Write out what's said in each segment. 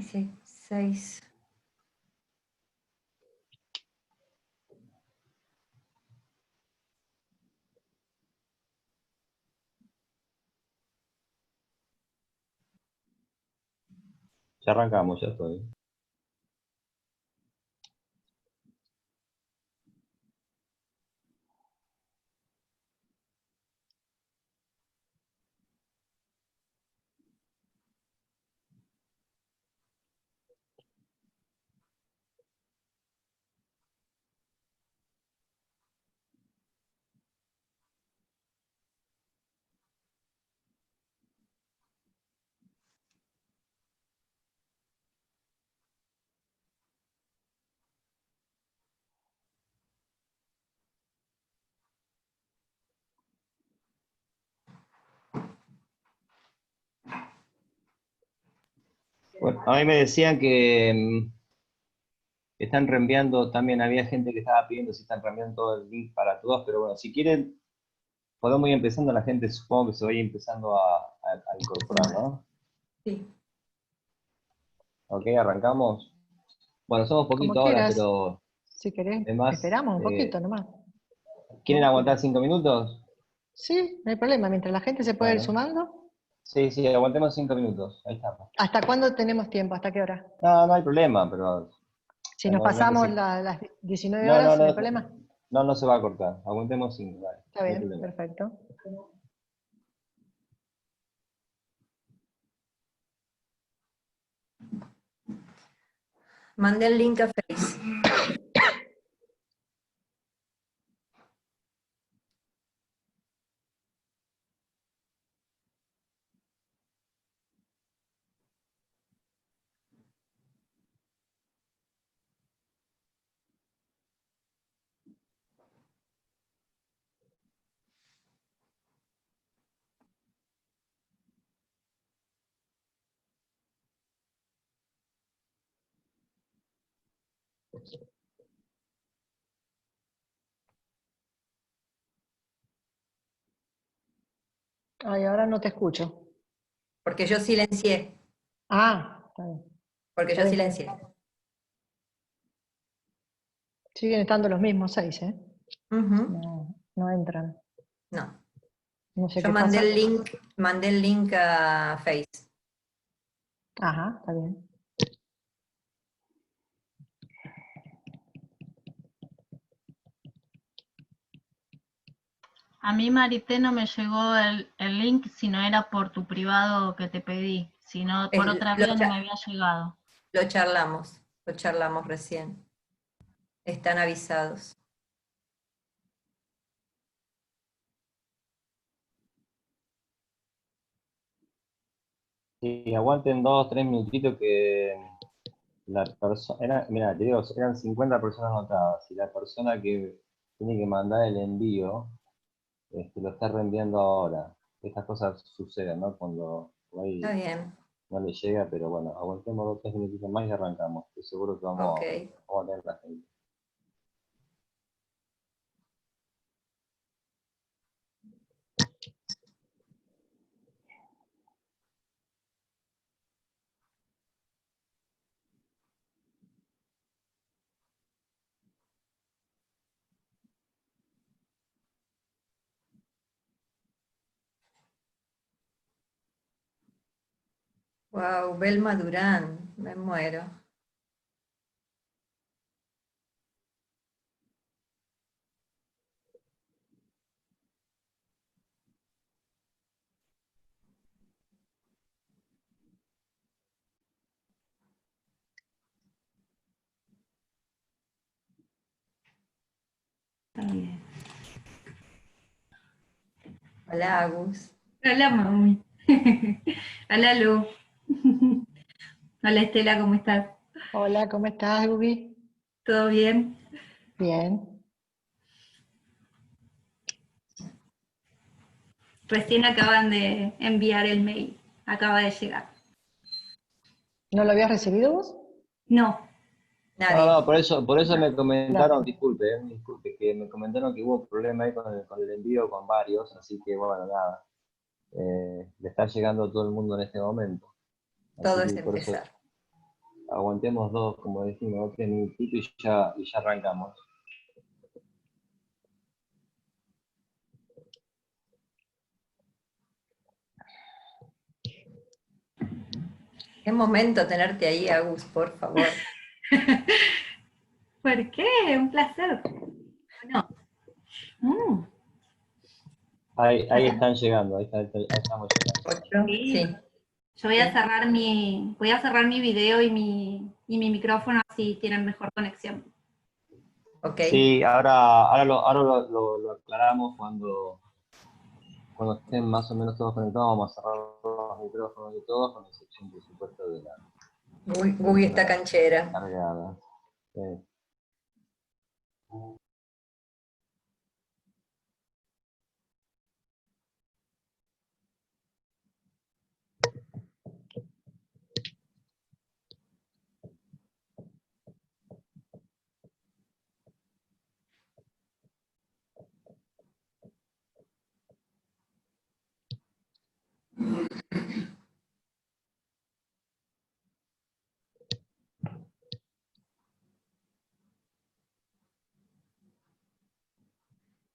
sí, 6. Ya arrancamos, ya estoy. Bueno, a mí me decían que están reenviando, también había gente que estaba pidiendo si están reenviando todo el link para todos, pero bueno, si quieren, podemos ir empezando, la gente supongo que se vaya empezando a incorporar, ¿no? Sí. Ok, arrancamos. Bueno, somos Como poquito ahora, quieras, pero si querés. además, Esperamos un poquito nomás. ¿quieren aguantar 5 minutos? Sí, no hay problema. Mientras la gente se puede ir Bueno, sumando. sí, aguantemos 5 minutos, ahí estamos. ¿Hasta cuándo tenemos tiempo? ¿Hasta qué hora? No, no hay problema, pero Si nos no es que pasamos se... las 19 No, horas, ¿no hay problema? no se va a cortar, aguantemos 5, vale, Está no hay bien, problema. perfecto. Mandé el link a Face. Ay, ahora no te escucho. Porque yo silencié. Ah, está bien. Porque Está yo bien, está silencié. bien. Siguen estando los mismos 6, ¿eh? Ujú. No entran. No. No sé Yo qué mandé pasa. el link a Face. Ajá, está bien. A mí, Marité, no me llegó el link si no era por tu privado que te pedí, sino por otra vía no me había llegado. Lo charlamos recién. Están avisados. Sí, aguanten 2, 3 minutitos que la persona, mira, te digo, eran 50 personas anotadas, y la persona que tiene que mandar el envío, lo está reenviando ahora. Estas cosas suceden, ¿no? Cuando por ahí Está bien. no le llega, pero bueno, aguantemos 2, 3 minutitos más y arrancamos. Estoy seguro que Ok. vamos a tener la gente. Wow, Belma Durán, me muero. Hola, Agus. Hola, mami. Hola, Lu. Hola, Estela, ¿cómo estás? Hola, ¿cómo estás, Gubi? ¿Todo bien? Bien. Recién acaban de enviar el mail. Acaba de llegar. ¿No lo habías recibido vos? No. Nadie. No, por eso me comentaron, No. disculpe, que me comentaron que hubo un problema ahí con el envío con varios, así que bueno, nada. Le está llegando a todo el mundo en este momento. Así Todo es que por eso, empezar. aguantemos dos, como dijimos, 3 minutitos y ya arrancamos. Qué momento tenerte ahí, Agus, por favor. ¿Por qué? Un placer. Bueno. Ahí están llegando, ahí estamos llegando. 8, Sí. sí. Yo voy a Sí. cerrar mi video y mi micrófono, así tienen mejor conexión. Ok. Sí, ahora lo aclaramos cuando estén más o menos todos conectados, vamos a cerrar los micrófonos y todos, con excepción, por supuesto, de la Gugi está canchera. cargada. Sí.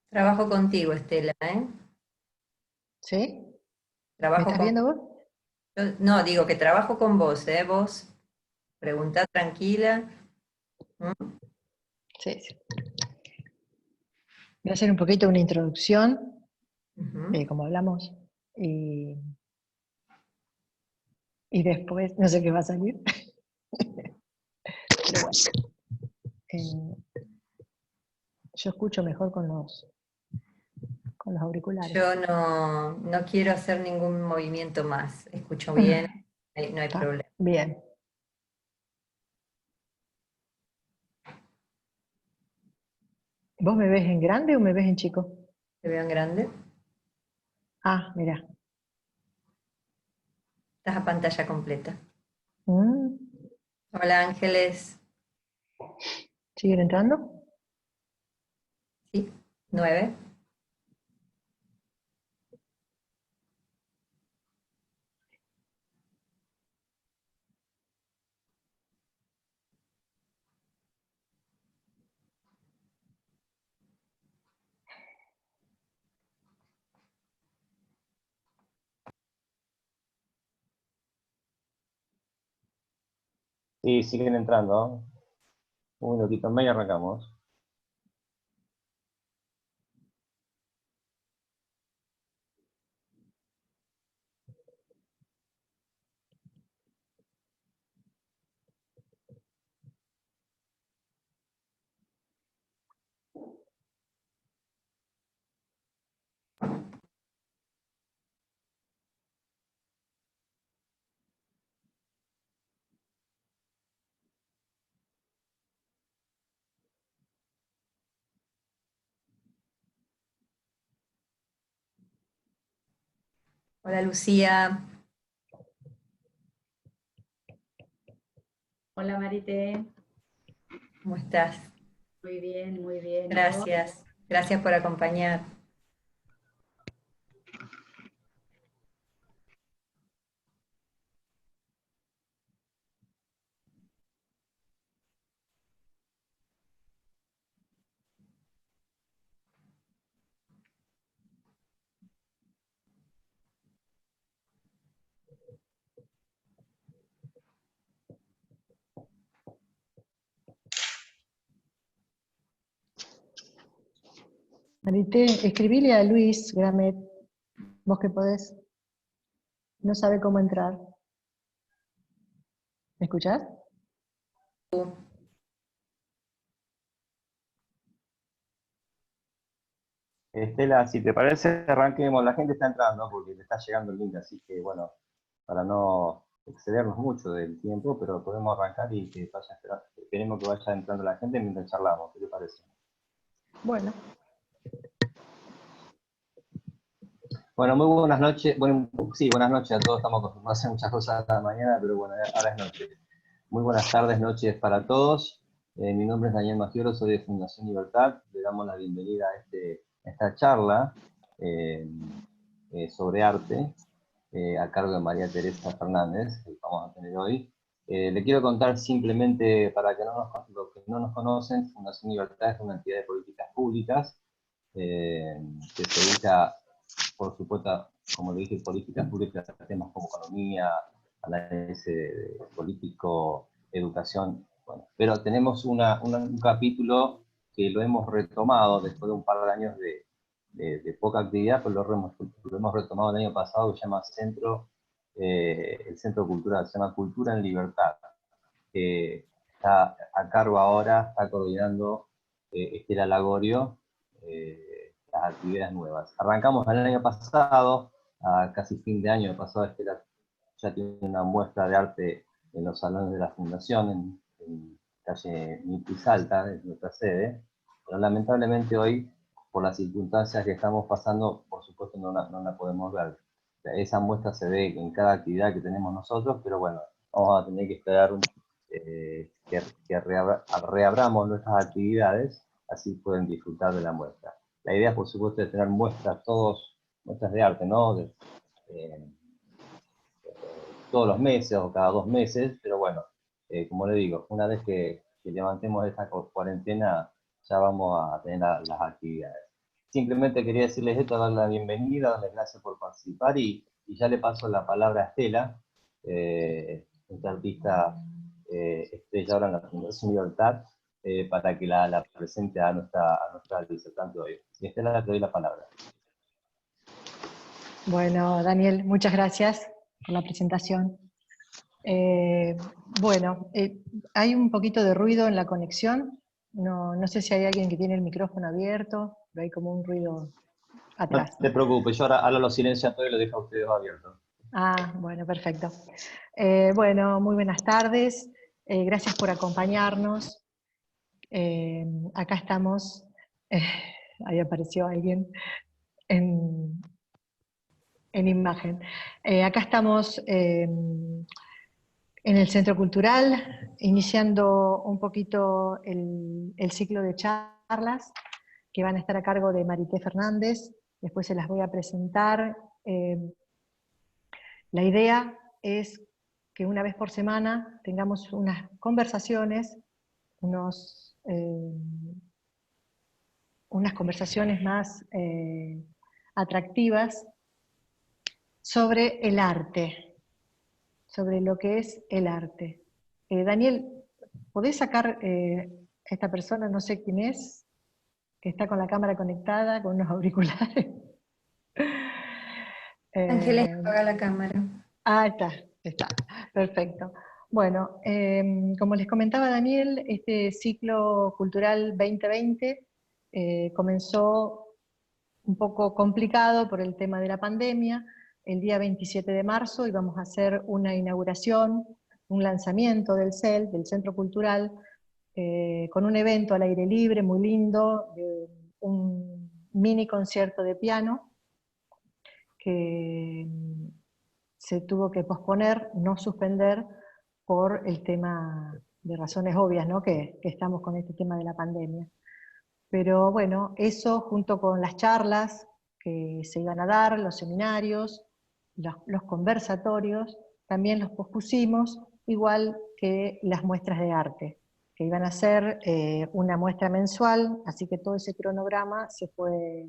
Trabajo contigo, Estela, ¿eh? ¿Sí? ¿Me Trabajo estás con... viendo vos? No, digo que trabajo con vos, ¿eh? Vos preguntá tranquila. ¿Mm? Sí, sí. Voy a hacer un poquito una introducción, Ujú. como hablamos, y después, no sé qué va a salir. Pero bueno, yo escucho mejor con los auriculares. Yo no quiero hacer ningún movimiento más. Escucho bien, no hay Está problema. bien. ¿Vos me ves en grande o me ves en chico? ¿Te veo en grande? Ah, mira. Estás a pantalla completa. Mm, Hola, Ángeles. ¿siguen entrando? Sí, 9. Sí, siguen entrando. Un minutito más y arrancamos. Hola, Lucía. Hola Marité, ¿Cómo estás? muy bien, muy bien. ¿Y vos? Gracias. Gracias por acompañar. Marité, escribile a Luis Gramet, vos que podés. No sabe cómo entrar. ¿Me escuchás? Estela, si te parece, arranquemos. La gente está entrando porque le está llegando el link, así que bueno, para no excedernos mucho del tiempo, pero podemos arrancar y que esperemos que vaya entrando la gente mientras charlamos. ¿Qué te parece? Bueno. Bueno, muy buenas noches. Bueno, sí, buenas noches a todos. Estamos acostumbrados a hacer muchas cosas a la mañana, pero bueno, ahora es noche. Muy buenas tardes, noches para todos. Mi nombre es Daniel Magiolo, soy de Fundación Libertad. Le damos la bienvenida a esta charla sobre arte a cargo de María Teresa Fernández, que vamos a tener hoy. Le quiero contar simplemente, para que los que no nos conocen, Fundación Libertad es una entidad de políticas públicas que se dedica, por supuesto, como le dije, políticas públicas, temas como economía, análisis político, educación, bueno, pero tenemos un capítulo que lo hemos retomado después de un par de años de poca actividad, pero lo hemos retomado el año pasado, que se llama el Centro Cultural, se llama Cultura en Libertad, que está a cargo ahora, está coordinando Estela Lagorio, las actividades nuevas. Arrancamos el año pasado, a casi fin de año pasado, Estela ya tiene una muestra de arte en los salones de la Fundación, en calle Salta, en nuestra sede, pero lamentablemente hoy, por las circunstancias que estamos pasando, por supuesto no la podemos ver. O sea, esa muestra se ve en cada actividad que tenemos nosotros, pero bueno, vamos a tener que esperar que reabramos nuestras actividades, así pueden disfrutar de la muestra. La idea, por supuesto, es tener muestras de arte, ¿no? Todos los meses o cada 2 meses, pero bueno, como le digo, una vez que levantemos esta cuarentena, ya vamos a tener las actividades. Simplemente quería decirles esto, darle la bienvenida, darles gracias por participar y ya le paso la palabra a Estela, esta artista estrella ahora en la Fundación Libertad, para que la presente a nuestra disertante hoy. Y Estela, te doy la palabra. Bueno, Daniel, muchas gracias por la presentación. Hay un poquito de ruido en la conexión. No sé si hay alguien que tiene el micrófono abierto, pero hay como un ruido atrás. No te preocupes, yo ahora lo silencio a todo y lo dejo a ustedes abiertos. Ah, bueno, perfecto. Muy buenas tardes. Gracias por acompañarnos. Acá estamos. Ahí apareció alguien en imagen. Acá estamos en el Centro Cultural, iniciando un poquito el ciclo de charlas que van a estar a cargo de Marité Fernández. Después se las voy a presentar. La idea es que una vez por semana tengamos unas conversaciones, unas conversaciones más atractivas sobre el arte, sobre lo que es el arte. Daniel, ¿podés sacar a esta persona, no sé quién es, que está con la cámara conectada, con unos auriculares? Ángeles, apaga la cámara. Ah, está, perfecto. Bueno, como les comentaba Daniel, este ciclo cultural 2020 comenzó un poco complicado por el tema de la pandemia. El día 27 de marzo íbamos a hacer una inauguración, un lanzamiento del CEL, del Centro Cultural, con un evento al aire libre muy lindo, un mini concierto de piano, que se tuvo que posponer, no suspender, por el tema de razones obvias, ¿no? que estamos con este tema de la pandemia. Pero bueno, eso junto con las charlas que se iban a dar, los seminarios, los conversatorios, también los pospusimos, igual que las muestras de arte, que iban a ser una muestra mensual, así que todo ese cronograma se fue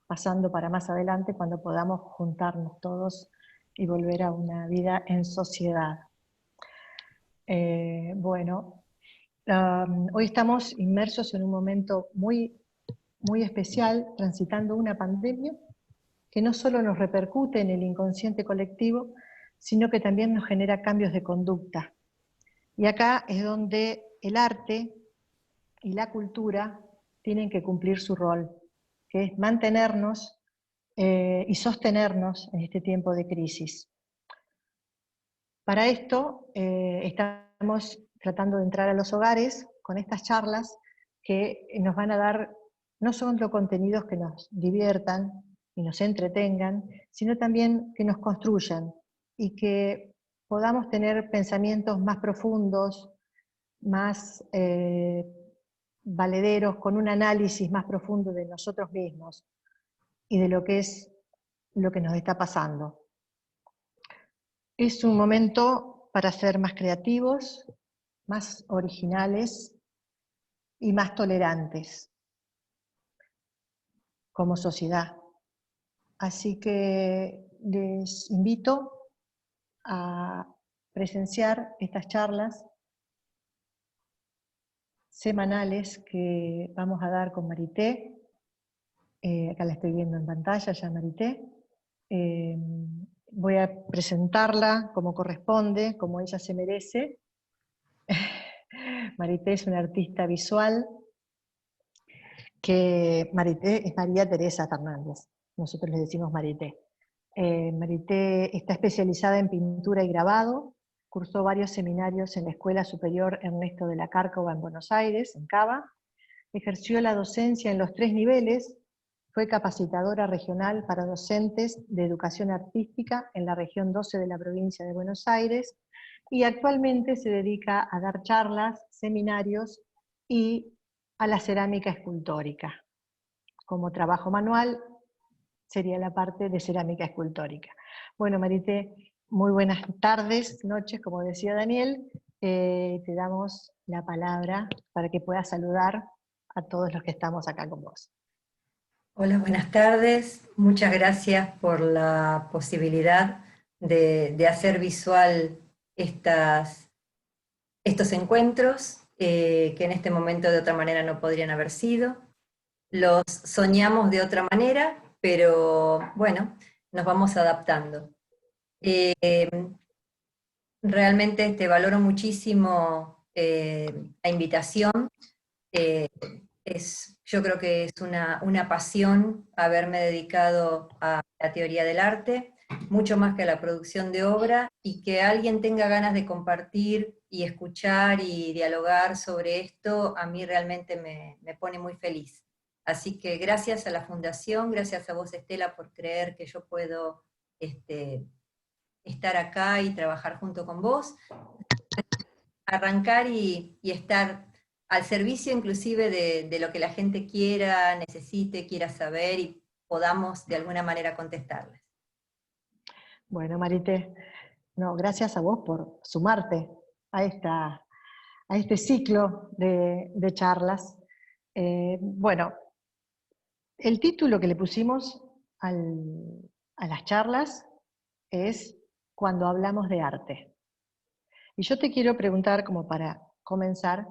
pasando para más adelante cuando podamos juntarnos todos y volver a una vida en sociedad. Hoy estamos inmersos en un momento muy especial, transitando una pandemia que no solo nos repercute en el inconsciente colectivo, sino que también nos genera cambios de conducta. Y acá es donde el arte y la cultura tienen que cumplir su rol, que es mantenernos y sostenernos en este tiempo de crisis. Para esto estamos tratando de entrar a los hogares con estas charlas que nos van a dar no solo contenidos que nos diviertan y nos entretengan, sino también que nos construyan y que podamos tener pensamientos más profundos, más valederos, con un análisis más profundo de nosotros mismos y de lo que es lo que nos está pasando. Es un momento para ser más creativos, más originales y más tolerantes como sociedad. Así que les invito a presenciar estas charlas semanales que vamos a dar con Marité. Acá la estoy viendo en pantalla ya, Marité. Voy a presentarla como corresponde, como ella se merece. Marité es una artista visual, que Marité es María Teresa Fernández, nosotros le decimos Marité. Marité está especializada en pintura y grabado, cursó varios seminarios en la Escuela Superior Ernesto de la Cárcova en Buenos Aires, en Cava, ejerció la docencia en los 3 niveles, fue capacitadora regional para docentes de educación artística en la región 12 de la provincia de Buenos Aires, y actualmente se dedica a dar charlas, seminarios y a la cerámica escultórica. Como trabajo manual sería la parte de cerámica escultórica. Bueno, Marité, muy buenas tardes, noches, como decía Daniel. Te damos la palabra para que puedas saludar a todos los que estamos acá con vos. Hola, buenas tardes. Muchas gracias por la posibilidad de hacer visual estos encuentros, que en este momento de otra manera no podrían haber sido. Los soñamos de otra manera, pero bueno, nos vamos adaptando. Realmente te valoro muchísimo la invitación. Yo creo que es una pasión haberme dedicado a la teoría del arte, mucho más que a la producción de obra, y que alguien tenga ganas de compartir y escuchar y dialogar sobre esto, a mí realmente me pone muy feliz. Así que gracias a la Fundación, gracias a vos, Estela, por creer que yo puedo estar acá y trabajar junto con vos, arrancar y estar al servicio inclusive de lo que la gente quiera, necesite, quiera saber, y podamos de alguna manera contestarles. Bueno, Marité, no, gracias a vos por sumarte a este ciclo de charlas. Bueno, el título que le pusimos a las charlas es Cuando hablamos de arte. Y yo te quiero preguntar, como para comenzar,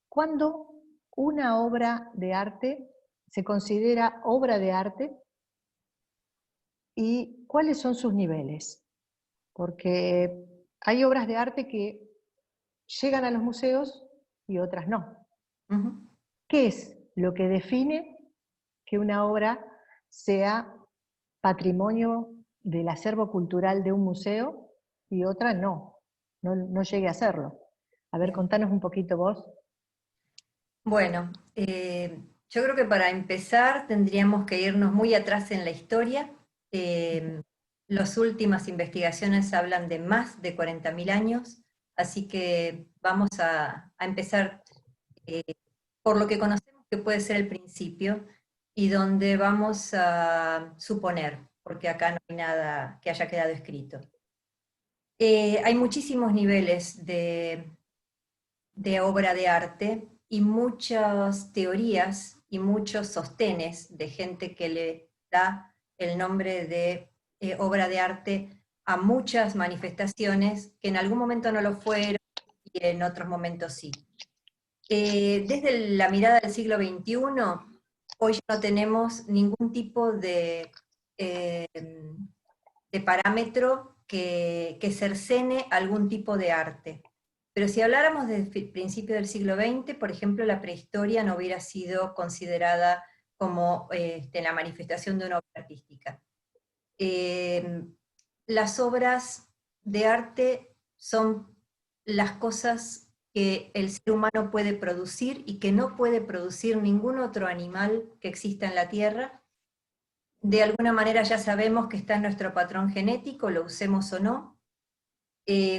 ¿cuándo una obra de arte se considera obra de arte y cuáles son sus niveles? Porque hay obras de arte que llegan a los museos y otras no. ¿Qué es lo que define que una obra sea patrimonio del acervo cultural de un museo y otra no llegue a serlo? A ver, contanos un poquito vos. Bueno, yo creo que para empezar tendríamos que irnos muy atrás en la historia. Las últimas investigaciones hablan de más de 40.000 años, así que vamos a empezar por lo que conocemos que puede ser el principio, y donde vamos a suponer, porque acá no hay nada que haya quedado escrito. Hay muchísimos niveles de obra de arte, y muchas teorías y muchos sostenes de gente que le da el nombre de obra de arte a muchas manifestaciones que en algún momento no lo fueron y en otros momentos sí. Desde la mirada del siglo XXI, hoy no tenemos ningún tipo de parámetro que cercene algún tipo de arte. Pero si habláramos desde el principio del siglo XX, por ejemplo, la prehistoria no hubiera sido considerada como la manifestación de una obra artística. Las obras de arte son las cosas que el ser humano puede producir y que no puede producir ningún otro animal que exista en la Tierra. De alguna manera ya sabemos que está en nuestro patrón genético, lo usemos o no.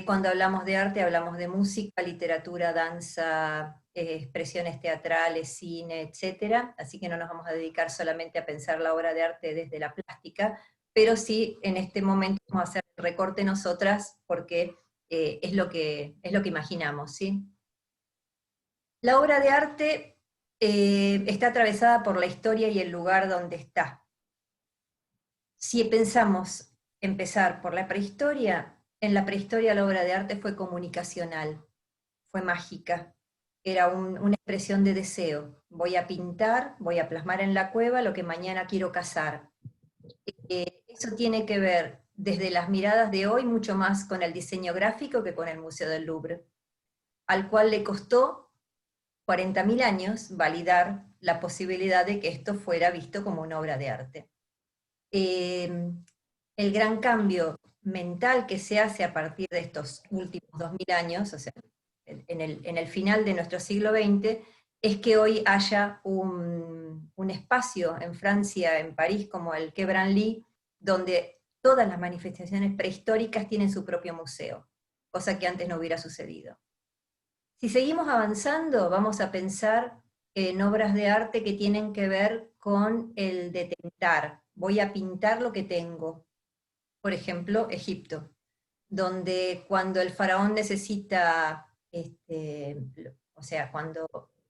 Cuando hablamos de arte hablamos de música, literatura, danza, expresiones teatrales, cine, etc. Así que no nos vamos a dedicar solamente a pensar la obra de arte desde la plástica, pero sí en este momento vamos a hacer el recorte nosotras, porque es lo que imaginamos, ¿sí? La obra de arte está atravesada por la historia y el lugar donde está. Si pensamos empezar por la prehistoria, en la prehistoria la obra de arte fue comunicacional, fue mágica, era una expresión de deseo. Voy a pintar, voy a plasmar en la cueva lo que mañana quiero cazar. Eso tiene que ver desde las miradas de hoy mucho más con el diseño gráfico que con el Museo del Louvre, al cual le costó 40.000 años validar la posibilidad de que esto fuera visto como una obra de arte. El gran cambio mental que se hace a partir de estos últimos 2000 años, o sea, en el final de nuestro siglo XX, es que hoy haya un espacio en Francia, en París, como el Quai Branly, donde todas las manifestaciones prehistóricas tienen su propio museo, cosa que antes no hubiera sucedido. Si seguimos avanzando, vamos a pensar en obras de arte que tienen que ver con el detentar. Voy a pintar lo que tengo. Por ejemplo, Egipto, donde cuando el faraón necesita, o sea, cuando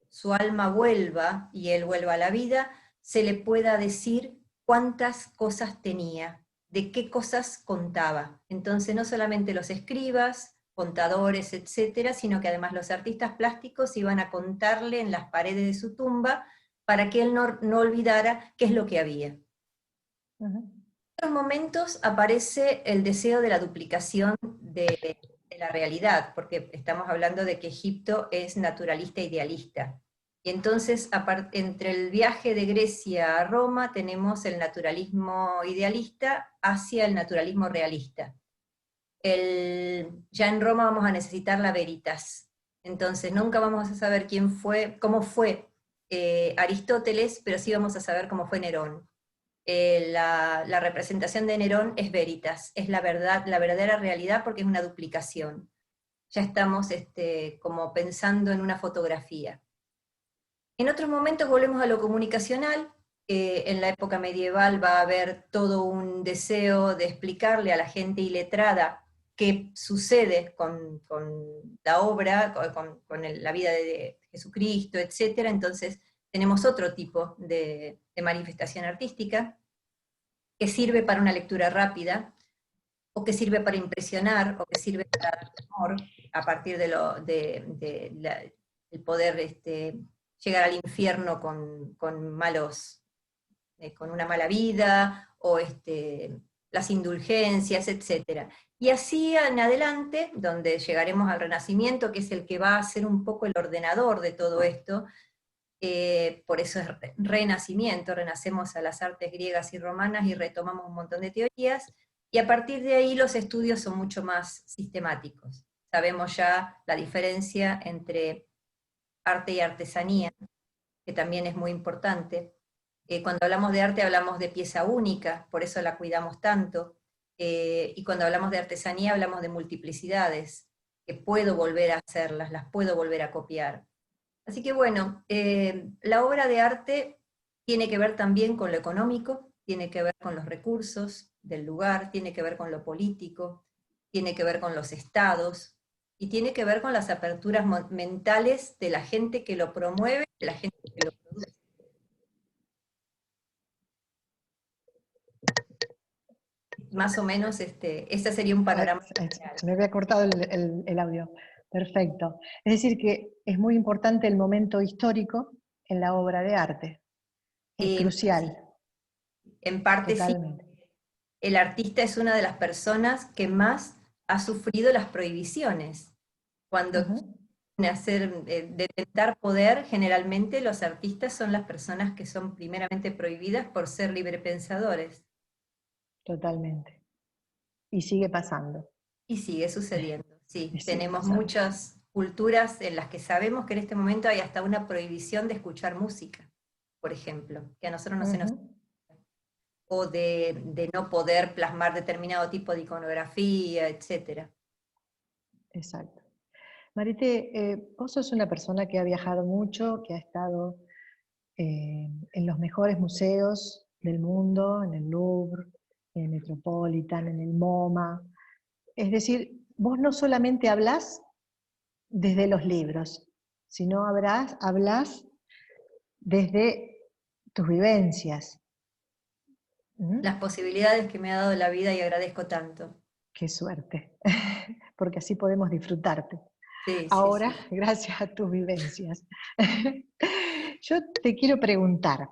su alma vuelva y él vuelva a la vida, se le pueda decir cuántas cosas tenía, de qué cosas contaba. Entonces no solamente los escribas, contadores, etcétera, sino que además los artistas plásticos iban a contarle en las paredes de su tumba para que él no olvidara qué es lo que había. En otros momentos aparece el deseo de la duplicación de la realidad, porque estamos hablando de que Egipto es naturalista idealista. Y entonces, entre el viaje de Grecia a Roma, tenemos el naturalismo idealista hacia el naturalismo realista. Ya en Roma vamos a necesitar la veritas. Entonces nunca vamos a saber cómo fue Aristóteles, pero sí vamos a saber cómo fue Nerón. La representación de Nerón es veritas, es la verdad, la verdadera realidad, porque es una duplicación. Ya estamos como pensando en una fotografía. En otros momentos volvemos a lo comunicacional. En la época medieval va a haber todo un deseo de explicarle a la gente iletrada qué sucede con la obra, con la vida de Jesucristo, etc. Entonces tenemos otro tipo de manifestación artística que sirve para una lectura rápida, o que sirve para impresionar, o que sirve para dar amor, a partir del poder llegar al infierno con una mala vida, o las indulgencias, etc. Y así en adelante, donde llegaremos al Renacimiento, que es el que va a ser un poco el ordenador de todo esto. Por eso es renacimiento, renacemos a las artes griegas y romanas y retomamos un montón de teorías, y a partir de ahí los estudios son mucho más sistemáticos. Sabemos ya la diferencia entre arte y artesanía, que también es muy importante. Cuando hablamos de arte hablamos de pieza única, por eso la cuidamos tanto, y cuando hablamos de artesanía hablamos de multiplicidades, que puedo volver a hacerlas, las puedo volver a copiar. Así que bueno, la obra de arte tiene que ver también con lo económico, tiene que ver con los recursos del lugar, tiene que ver con lo político, tiene que ver con los estados, y tiene que ver con las aperturas mentales de la gente que lo promueve, de la gente que lo produce. Más o menos ese sería un panorama. Se me había cortado el audio. Perfecto. Es decir, que es muy importante el momento histórico en la obra de arte. Es crucial. En parte totalmente. Sí. El artista es una de las personas que más ha sufrido las prohibiciones. Cuando detentar poder, generalmente los artistas son las personas que son primeramente prohibidas por ser librepensadores. Totalmente. Y sigue pasando. Y sigue sucediendo, sí. Y sigue Tenemos pasando. muchas culturas en las que sabemos que en este momento hay hasta una prohibición de escuchar música, por ejemplo, que a nosotros no se nos... o de no poder plasmar determinado tipo de iconografía, etc. Exacto. Marité, vos sos una persona que ha viajado mucho, que ha estado en los mejores museos del mundo, en el Louvre, en el Metropolitan, en el MoMA. Es decir, vos no solamente hablás desde los libros, sino hablás desde tus vivencias. Las posibilidades que me ha dado la vida y agradezco tanto. Qué suerte, porque así podemos disfrutarte. Sí, Ahora, sí. gracias a tus vivencias. Yo te quiero preguntar,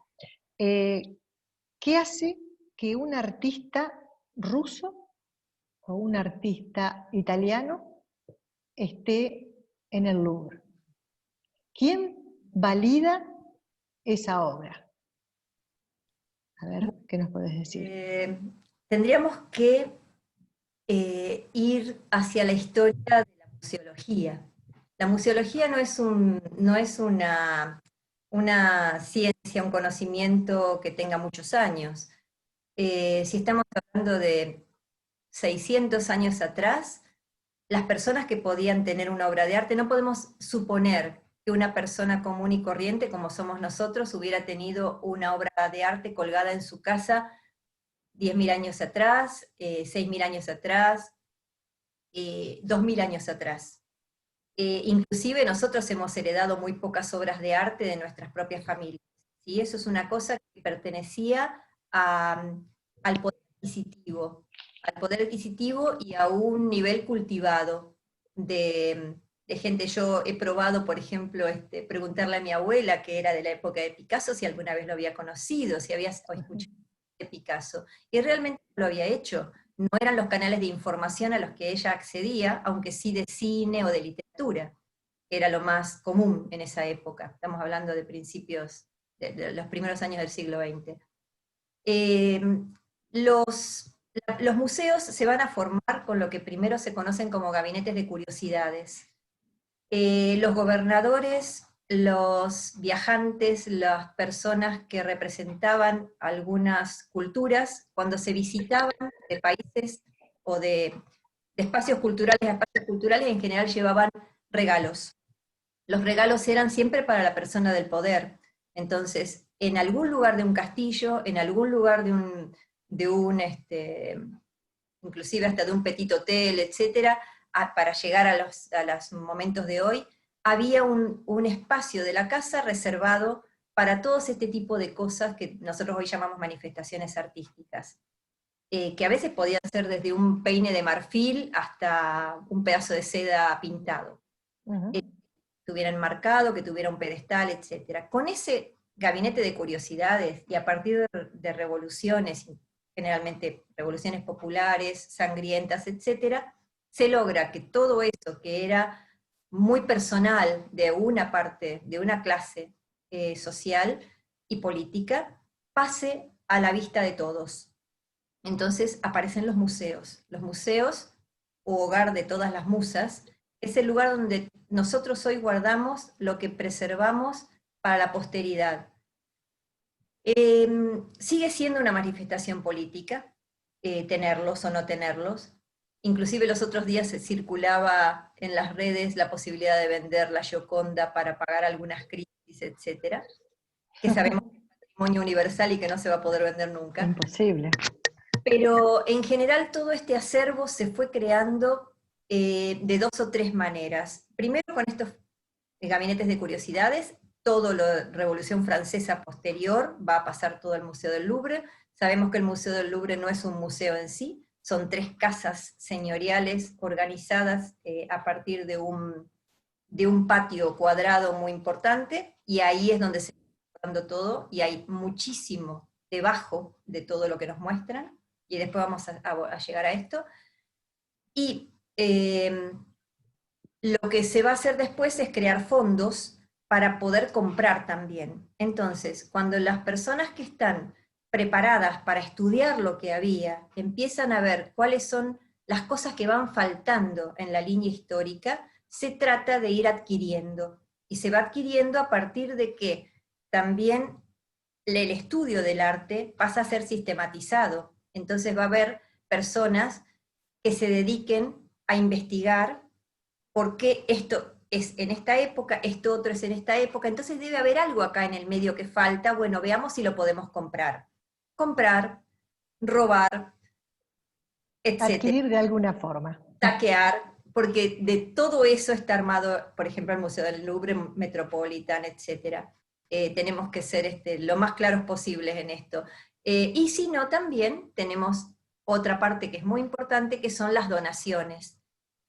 ¿qué hace que un artista ruso o un artista italiano esté en el Louvre? ¿Quién valida esa obra? A ver, ¿qué nos puedes decir? Tendríamos que ir hacia la historia de la museología. La museología no es una ciencia, un conocimiento que tenga muchos años. Si estamos hablando de 600 años atrás, las personas que podían tener una obra de arte, no podemos suponer que una persona común y corriente, como somos nosotros, hubiera tenido una obra de arte colgada en su casa 10.000 años atrás, 6.000 años atrás, 2.000 años atrás. Inclusive nosotros hemos heredado muy pocas obras de arte de nuestras propias familias. ¿Sí? Eso es una cosa que pertenecía al poder adquisitivo y a un nivel cultivado de gente. Yo he probado, por ejemplo, preguntarle a mi abuela, que era de la época de Picasso, si alguna vez lo había conocido, si había escuchado de Picasso, y realmente lo había hecho. No eran los canales de información a los que ella accedía, aunque sí de cine o de literatura, que era lo más común en esa época. Estamos hablando de principios, de los primeros años del siglo XX. Los museos se van a formar con lo que primero se conocen como gabinetes de curiosidades. Los gobernadores, los viajantes, las personas que representaban algunas culturas, cuando se visitaban de países o de espacios culturales a espacios culturales, en general llevaban regalos. Los regalos eran siempre para la persona del poder. Entonces, en algún lugar de un castillo, en algún lugar inclusive hasta de un petit hotel, etcétera, para llegar a los momentos de hoy, había un espacio de la casa reservado para todos este tipo de cosas que nosotros hoy llamamos manifestaciones artísticas, que a veces podían ser desde un peine de marfil hasta un pedazo de seda pintado, que tuviera enmarcado, que tuviera un pedestal, etc. Con ese gabinete de curiosidades, y a partir de revoluciones, generalmente revoluciones populares, sangrientas, etc., se logra que todo eso que era muy personal de una parte, de una clase social y política, pase a la vista de todos. Entonces aparecen los museos. Los museos, u hogar de todas las musas, es el lugar donde nosotros hoy guardamos lo que preservamos para la posteridad. Sigue siendo una manifestación política, tenerlos o no tenerlos. Inclusive los otros días se circulaba en las redes la posibilidad de vender la Gioconda para pagar algunas crisis, etcétera, que sabemos que es patrimonio universal y que no se va a poder vender nunca. Imposible. Pero en general todo este acervo se fue creando de dos o tres maneras. Primero con estos gabinetes de curiosidades, todo la Revolución Francesa posterior va a pasar todo al Museo del Louvre. Sabemos que el Museo del Louvre no es un museo en sí, son 3 casas señoriales organizadas a partir de un patio cuadrado muy importante, y ahí es donde se está dando todo, y hay muchísimo debajo de todo lo que nos muestran, y después vamos a llegar a esto. Y lo que se va a hacer después es crear fondos para poder comprar también. Entonces, cuando las personas que están preparadas para estudiar lo que había, empiezan a ver cuáles son las cosas que van faltando en la línea histórica, se trata de ir adquiriendo. Y se va adquiriendo a partir de que también el estudio del arte pasa a ser sistematizado. Entonces va a haber personas que se dediquen a investigar por qué esto es en esta época, esto otro es en esta época, entonces debe haber algo acá en el medio que falta, bueno, veamos si lo podemos comprar. Comprar, robar, etc. Adquirir de alguna forma. Saquear, porque de todo eso está armado, por ejemplo, el Museo del Louvre, Metropolitan, etc. Tenemos que ser lo más claros posibles en esto. Y si no, también tenemos otra parte que es muy importante, que son las donaciones.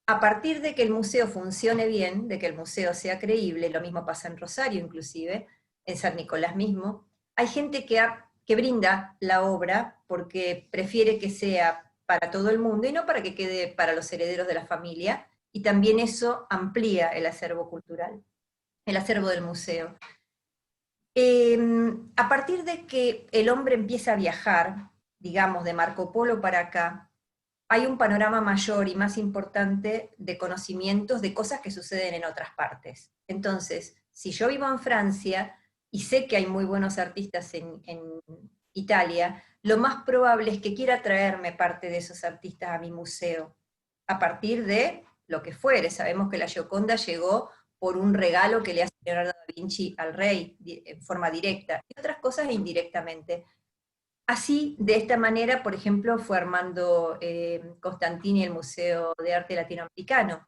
A partir de que el museo funcione bien, de que el museo sea creíble, lo mismo pasa en Rosario inclusive, en San Nicolás mismo, hay gente que brinda la obra porque prefiere que sea para todo el mundo y no para que quede para los herederos de la familia, y también eso amplía el acervo cultural, el acervo del museo. A partir de que el hombre empieza a viajar, digamos, de Marco Polo para acá, hay un panorama mayor y más importante de conocimientos de cosas que suceden en otras partes. Entonces, si yo vivo en Francia y sé que hay muy buenos artistas en Italia, lo más probable es que quiera traerme parte de esos artistas a mi museo, a partir de lo que fuere. Sabemos que la Gioconda llegó por un regalo que le hace Leonardo da Vinci al rey, en forma directa, y otras cosas indirectamente. Así, de esta manera, por ejemplo, fue armando Constantini el Museo de Arte Latinoamericano,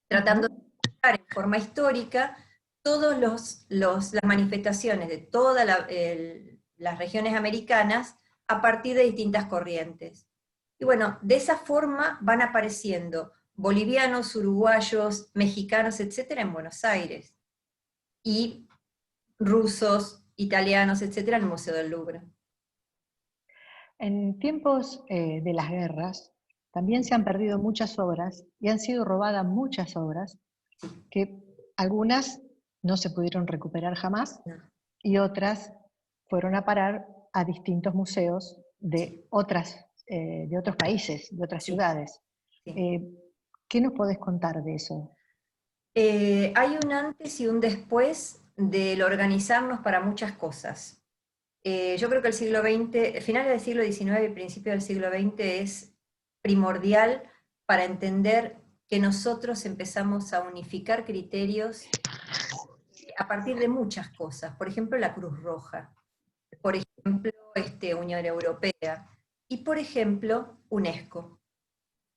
tratando de buscar en forma histórica todas las manifestaciones de todas las regiones americanas a partir de distintas corrientes. Y bueno, de esa forma van apareciendo bolivianos, uruguayos, mexicanos, etcétera, en Buenos Aires, y rusos, italianos, etcétera, en el Museo del Louvre. En tiempos de las guerras, también se han perdido muchas obras y han sido robadas muchas obras, que algunas no se pudieron recuperar jamás, y otras fueron a parar a distintos museos de otros países, de otras ciudades. ¿Qué nos podés contar de eso? Hay un antes y un después del organizarnos para muchas cosas. Yo creo que el siglo XX, finales del siglo XIX y principio del siglo XX es primordial para entender que nosotros empezamos a unificar criterios a partir de muchas cosas. Por ejemplo, la Cruz Roja. Por ejemplo, Unión Europea. Y por ejemplo, UNESCO.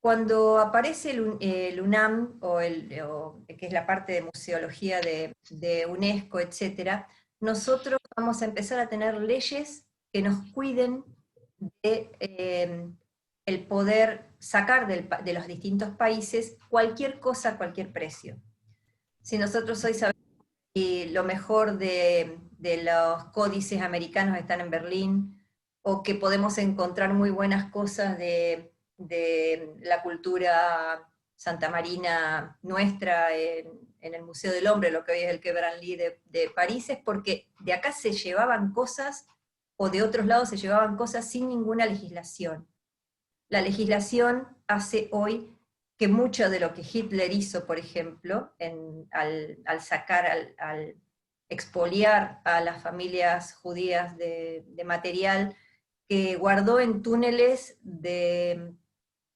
Cuando aparece el UNAM, que es la parte de museología de UNESCO, etc., nosotros vamos a empezar a tener leyes que nos cuiden de el poder sacar de los distintos países cualquier cosa a cualquier precio. Si nosotros hoy sabemos que lo mejor de los códices americanos están en Berlín, o que podemos encontrar muy buenas cosas de la cultura santamarina nuestra en el Museo del Hombre, lo que hoy es el Quai Branly de París, es porque de acá se llevaban cosas, o de otros lados se llevaban cosas sin ninguna legislación. La legislación hace hoy que mucho de lo que Hitler hizo, por ejemplo, al sacar, al expoliar a las familias judías de material que guardó en túneles de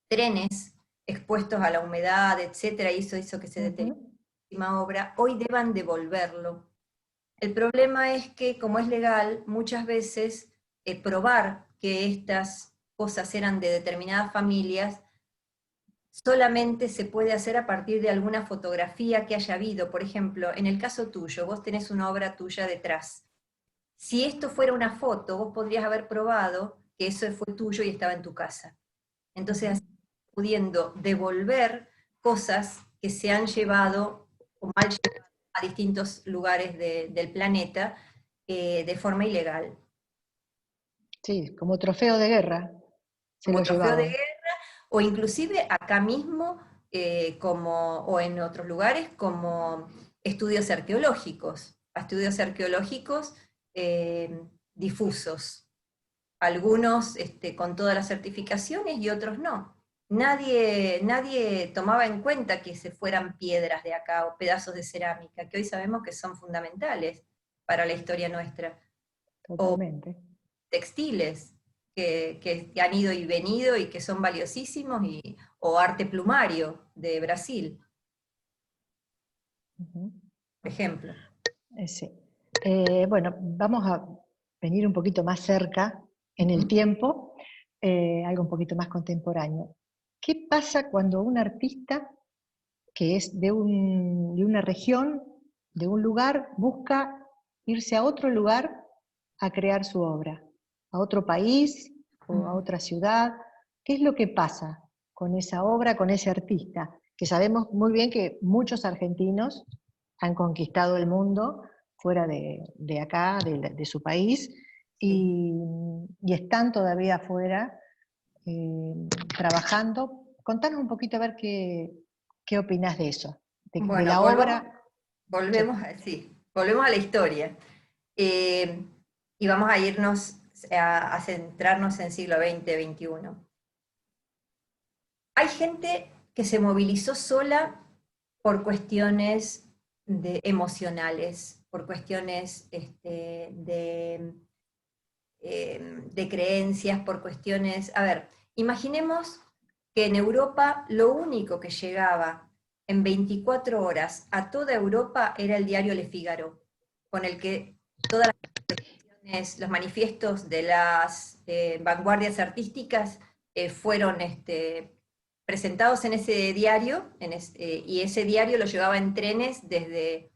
trenes expuestos a la humedad, etcétera, y eso hizo que se deteriore la última obra, hoy deban devolverlo. El problema es que, como es legal, muchas veces probar que estas cosas eran de determinadas familias solamente se puede hacer a partir de alguna fotografía que haya habido. Por ejemplo, en el caso tuyo, vos tenés una obra tuya detrás. Si esto fuera una foto, vos podrías haber probado que eso fue tuyo y estaba en tu casa. Entonces, así, pudiendo devolver cosas que se han llevado o mal llevado a distintos lugares del planeta de forma ilegal. Sí, como trofeo de guerra. Como trofeo de guerra, o inclusive acá mismo, o en otros lugares, como estudios arqueológicos, difusos. Algunos con todas las certificaciones y otros no. Nadie tomaba en cuenta que se fueran piedras de acá o pedazos de cerámica, que hoy sabemos que son fundamentales para la historia nuestra. Totalmente. O textiles que han ido y venido y que son valiosísimos, o arte plumario de Brasil, por ejemplo. Sí. Bueno, vamos a venir un poquito más cerca en el tiempo, algo un poquito más contemporáneo. ¿Qué pasa cuando un artista que es de una región, de un lugar, busca irse a otro lugar a crear su obra, a otro país o a otra ciudad. ¿Qué es lo que pasa con esa obra, con ese artista? Que sabemos muy bien que muchos argentinos han conquistado el mundo fuera de acá, de su país, y están todavía afuera trabajando. Contanos un poquito a ver qué opinás de eso, de la obra. Volvemos a la historia. Y vamos a irnos a centrarnos en siglo XX, XXI. Hay gente que se movilizó sola por cuestiones emocionales, por cuestiones de creencias, por cuestiones... A ver, imaginemos que en Europa lo único que llegaba en 24 horas a toda Europa era el diario Le Figaro, con el que todas los manifiestos de las vanguardias artísticas fueron presentados en ese diario, y ese diario lo llevaba en trenes desde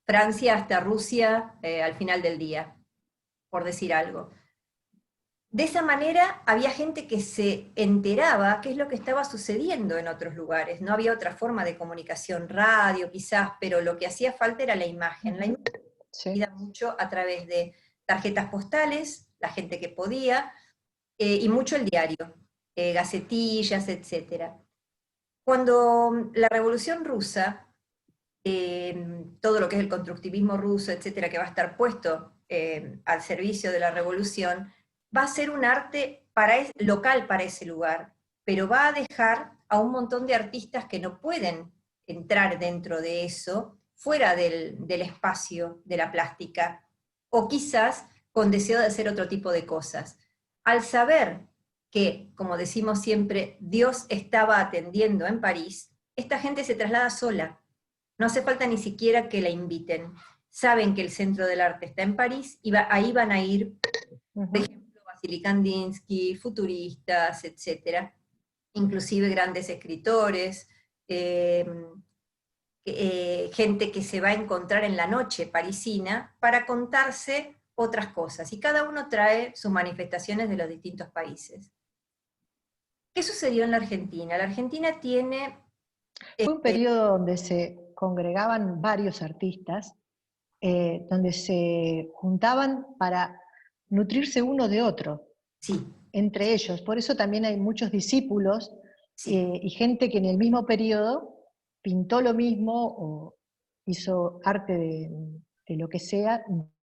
Francia hasta Rusia al final del día, por decir algo. De esa manera había gente que se enteraba qué es lo que estaba sucediendo en otros lugares. No había otra forma de comunicación, radio quizás, pero lo que hacía falta era la imagen. La imagen se veía mucho a través de tarjetas postales, la gente que podía, y mucho el diario, gacetillas, etc. Cuando la Revolución Rusa, todo lo que es el constructivismo ruso, etcétera, que va a estar puesto al servicio de la revolución, va a ser un arte local para ese lugar, pero va a dejar a un montón de artistas que no pueden entrar dentro de eso, fuera del espacio de la plástica, o quizás con deseo de hacer otro tipo de cosas. Al saber que, como decimos siempre, Dios estaba atendiendo en París, esta gente se traslada sola. No hace falta ni siquiera que la inviten. Saben que el centro del arte está en París y ahí van a ir, por ejemplo, Vasily Kandinsky, futuristas, etc. Inclusive grandes escritores, gente que se va a encontrar en la noche parisina para contarse otras cosas. Y cada uno trae sus manifestaciones de los distintos países. ¿Qué sucedió en la Argentina? La Argentina tiene... Fue un periodo donde se congregaban varios artistas, donde se juntaban para nutrirse uno de otro, sí, entre ellos. Por eso también hay muchos discípulos y gente que en el mismo periodo pintó lo mismo o hizo arte de lo que sea,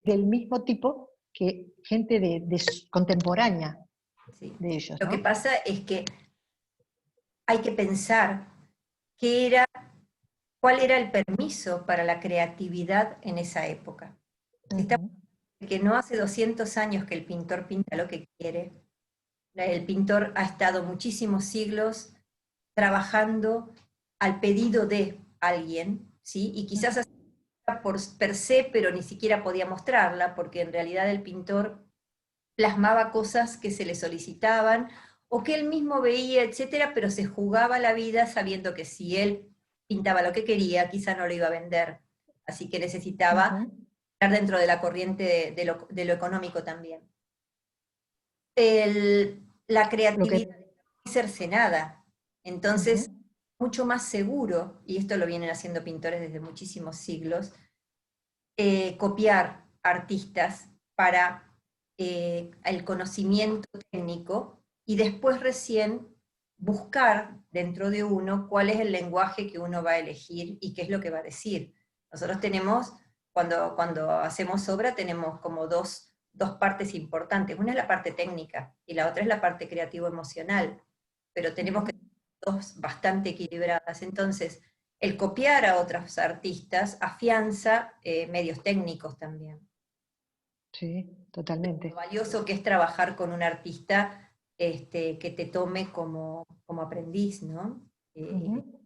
del mismo tipo que gente contemporánea de ellos, Lo ¿no? que pasa es que hay que pensar cuál era el permiso para la creatividad en esa época. Que no hace 200 años que el pintor pinta lo que quiere. El pintor ha estado muchísimos siglos trabajando al pedido de alguien, ¿sí? Y quizás por per se, pero ni siquiera podía mostrarla, porque en realidad el pintor plasmaba cosas que se le solicitaban, o que él mismo veía, etcétera, pero se jugaba la vida sabiendo que si él pintaba lo que quería, quizá no lo iba a vender. Así que necesitaba estar dentro de la corriente de lo económico también. La creatividad está muy cercenada, entonces mucho más seguro, y esto lo vienen haciendo pintores desde muchísimos siglos, copiar artistas para el conocimiento técnico y después recién buscar dentro de uno cuál es el lenguaje que uno va a elegir y qué es lo que va a decir. Nosotros tenemos, cuando hacemos obra, tenemos como dos partes importantes. Una es la parte técnica y la otra es la parte creativo-emocional, pero tenemos que tener dos bastante equilibradas. Entonces, el copiar a otros artistas afianza medios técnicos también. Sí, totalmente. Lo valioso que es trabajar con un artista que te tome como aprendiz, ¿no?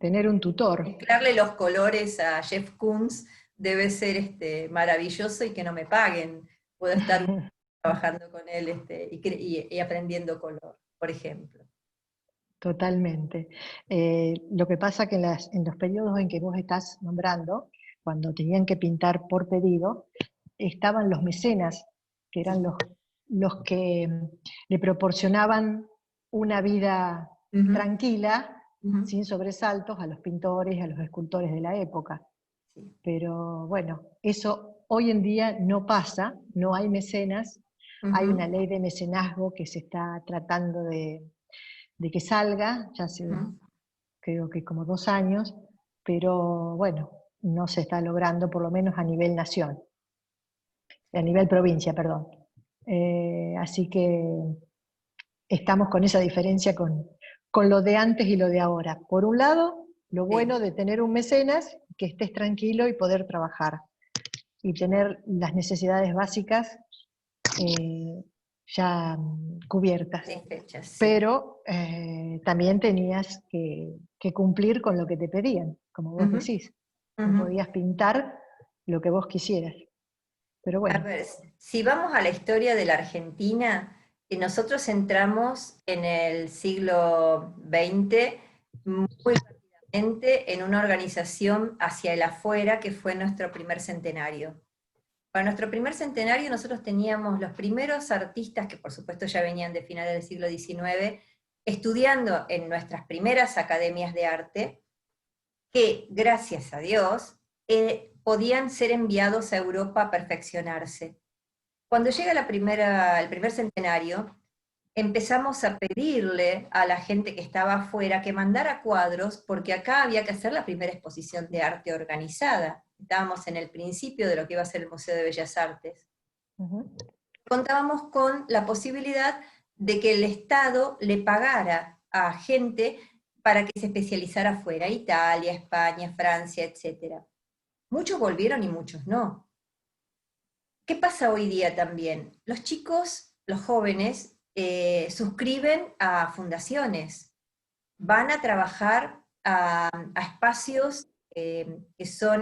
Tener un tutor. Mezclarle los colores a Jeff Koons debe ser maravilloso y que no me paguen. Puedo estar trabajando con él y aprendiendo color, por ejemplo. Totalmente. Lo que pasa que en los periodos en que vos estás nombrando, cuando tenían que pintar por pedido, estaban los mecenas, que eran los que le proporcionaban una vida tranquila, sin sobresaltos, a los pintores y a los escultores de la época. Pero bueno, eso hoy en día no pasa, no hay mecenas, hay una ley de mecenazgo que se está tratando de que salga, ya hace creo que como 2 años, pero bueno, no se está logrando, por lo menos a nivel nación, a nivel provincia, perdón. Así que estamos con esa diferencia con lo de antes y lo de ahora. Por un lado, lo bueno de tener un mecenas, que estés tranquilo y poder trabajar, y tener las necesidades básicas ya cubiertas. Pero también tenías que cumplir con lo que te pedían, como vos decís. No podías pintar lo que vos quisieras. Pero bueno. A ver, si vamos a la historia de la Argentina, nosotros entramos en el siglo XX muy rápidamente en una organización hacia el afuera, que fue nuestro primer centenario. Para nuestro primer centenario nosotros teníamos los primeros artistas, que por supuesto ya venían de finales del siglo XIX, estudiando en nuestras primeras academias de arte, que gracias a Dios podían ser enviados a Europa a perfeccionarse. Cuando llega el primer centenario, empezamos a pedirle a la gente que estaba afuera que mandara cuadros, porque acá había que hacer la primera exposición de arte organizada. Estábamos en el principio de lo que iba a ser el Museo de Bellas Artes. Contábamos con la posibilidad de que el Estado le pagara a gente para que se especializara afuera, Italia, España, Francia, etc. Muchos volvieron y muchos no. ¿Qué pasa hoy día también? Los chicos, los jóvenes, suscriben a fundaciones, van a trabajar a espacios que son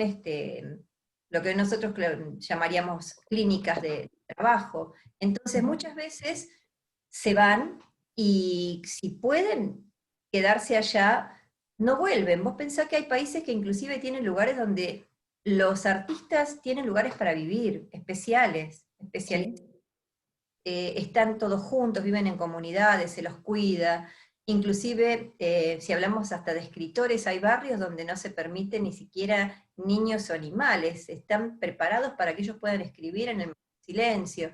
lo que nosotros llamaríamos clínicas de trabajo. Entonces muchas veces se van y si pueden quedarse allá, no vuelven. Vos pensás que hay países que inclusive tienen lugares donde los artistas tienen lugares para vivir, especiales. Están todos juntos, viven en comunidades, se los cuida. Inclusive, si hablamos hasta de escritores, hay barrios donde no se permite ni siquiera niños o animales, están preparados para que ellos puedan escribir en el silencio.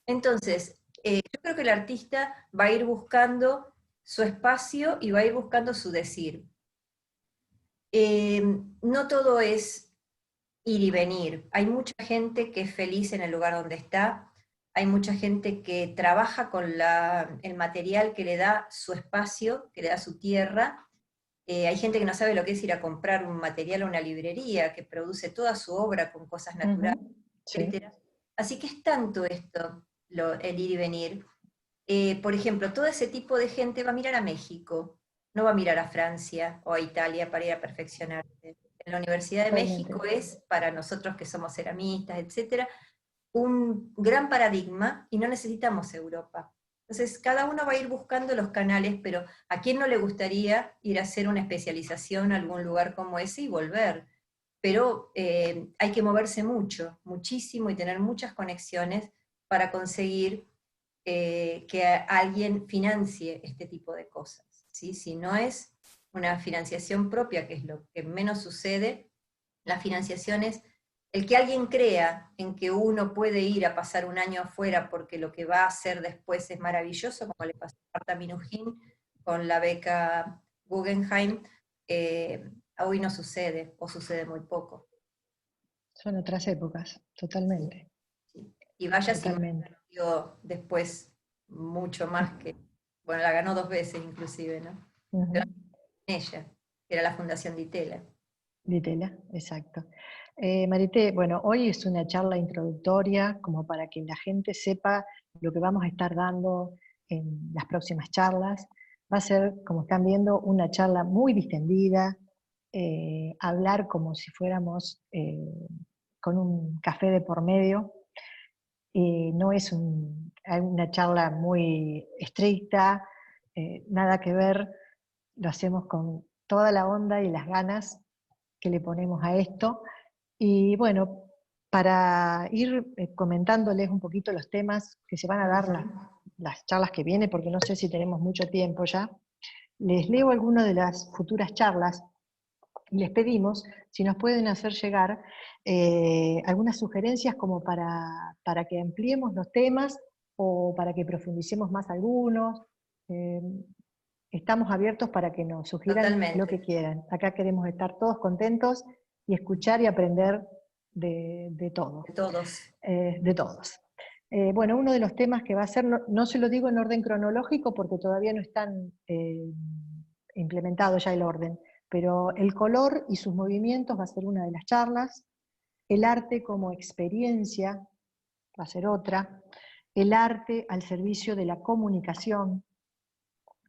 Entonces, yo creo que el artista va a ir buscando su espacio y va a ir buscando su decir. No todo es ir y venir, hay mucha gente que es feliz en el lugar donde está, hay mucha gente que trabaja con el material que le da su espacio, que le da su tierra. Hay gente que no sabe lo que es ir a comprar un material a una librería, que produce toda su obra con cosas naturales, etc. Así que es tanto esto, el ir y venir. Por ejemplo, todo ese tipo de gente va a mirar a México, no va a mirar a Francia o a Italia para ir a perfeccionarse. En la Universidad de México es, para nosotros que somos ceramistas, etc., un gran paradigma y no necesitamos Europa. Entonces, cada uno va a ir buscando los canales, pero ¿a quién no le gustaría ir a hacer una especialización a algún lugar como ese y volver? Pero hay que moverse mucho, muchísimo, y tener muchas conexiones para conseguir que alguien financie este tipo de cosas, ¿sí? Si no es una financiación propia, que es lo que menos sucede, la financiación es el que alguien crea en que uno puede ir a pasar un año afuera porque lo que va a hacer después es maravilloso, como le pasó a Marta Minujín con la beca Guggenheim, hoy no sucede, o sucede muy poco. Son otras épocas, totalmente. Sí. Y vaya si dio después mucho más que, bueno, la ganó 2 veces inclusive, ¿no? Pero ella, que era la Fundación Di Tella. Di Tella, exacto. Marité, bueno, hoy es una charla introductoria como para que la gente sepa lo que vamos a estar dando en las próximas charlas. Va a ser, como están viendo, una charla muy distendida, hablar como si fuéramos con un café de por medio. No es una charla muy estricta, nada que ver lo hacemos con toda la onda y las ganas que le ponemos a esto. Y bueno, para ir comentándoles un poquito los temas que se van a dar las charlas que vienen, porque no sé si tenemos mucho tiempo ya, les leo algunas de las futuras charlas y les pedimos si nos pueden hacer llegar algunas sugerencias como para que ampliemos los temas o para que profundicemos más algunos. Estamos abiertos para que nos sugieran Totalmente. lo que quieran. Acá queremos estar todos contentos y escuchar y aprender de todos. De todos. De todos. Bueno, uno de los temas que va a ser, no se lo digo en orden cronológico porque todavía no están implementado ya el orden, pero el color y sus movimientos va a ser una de las charlas, el arte como experiencia va a ser otra, el arte al servicio de la comunicación,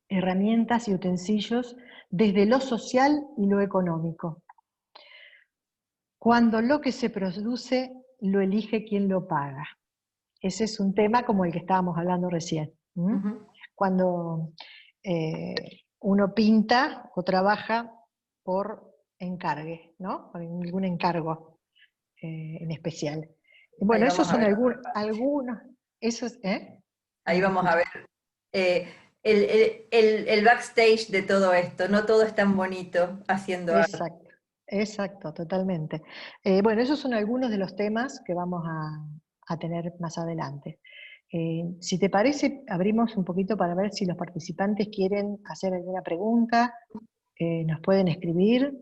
herramientas y utensilios desde lo social y lo económico. Cuando lo que se produce lo elige quien lo paga. Ese es un tema como el que estábamos hablando recién. Cuando uno pinta o trabaja por encargue, ¿no? Por algún encargo en especial. Bueno, esos son algunos. Esos, Ahí vamos a ver el backstage de todo esto. No todo es tan bonito haciendo arte. Exacto, totalmente. Bueno, esos son algunos de los temas que vamos a tener más adelante. Si te parece, abrimos un poquito para ver si los participantes quieren hacer alguna pregunta, nos pueden escribir,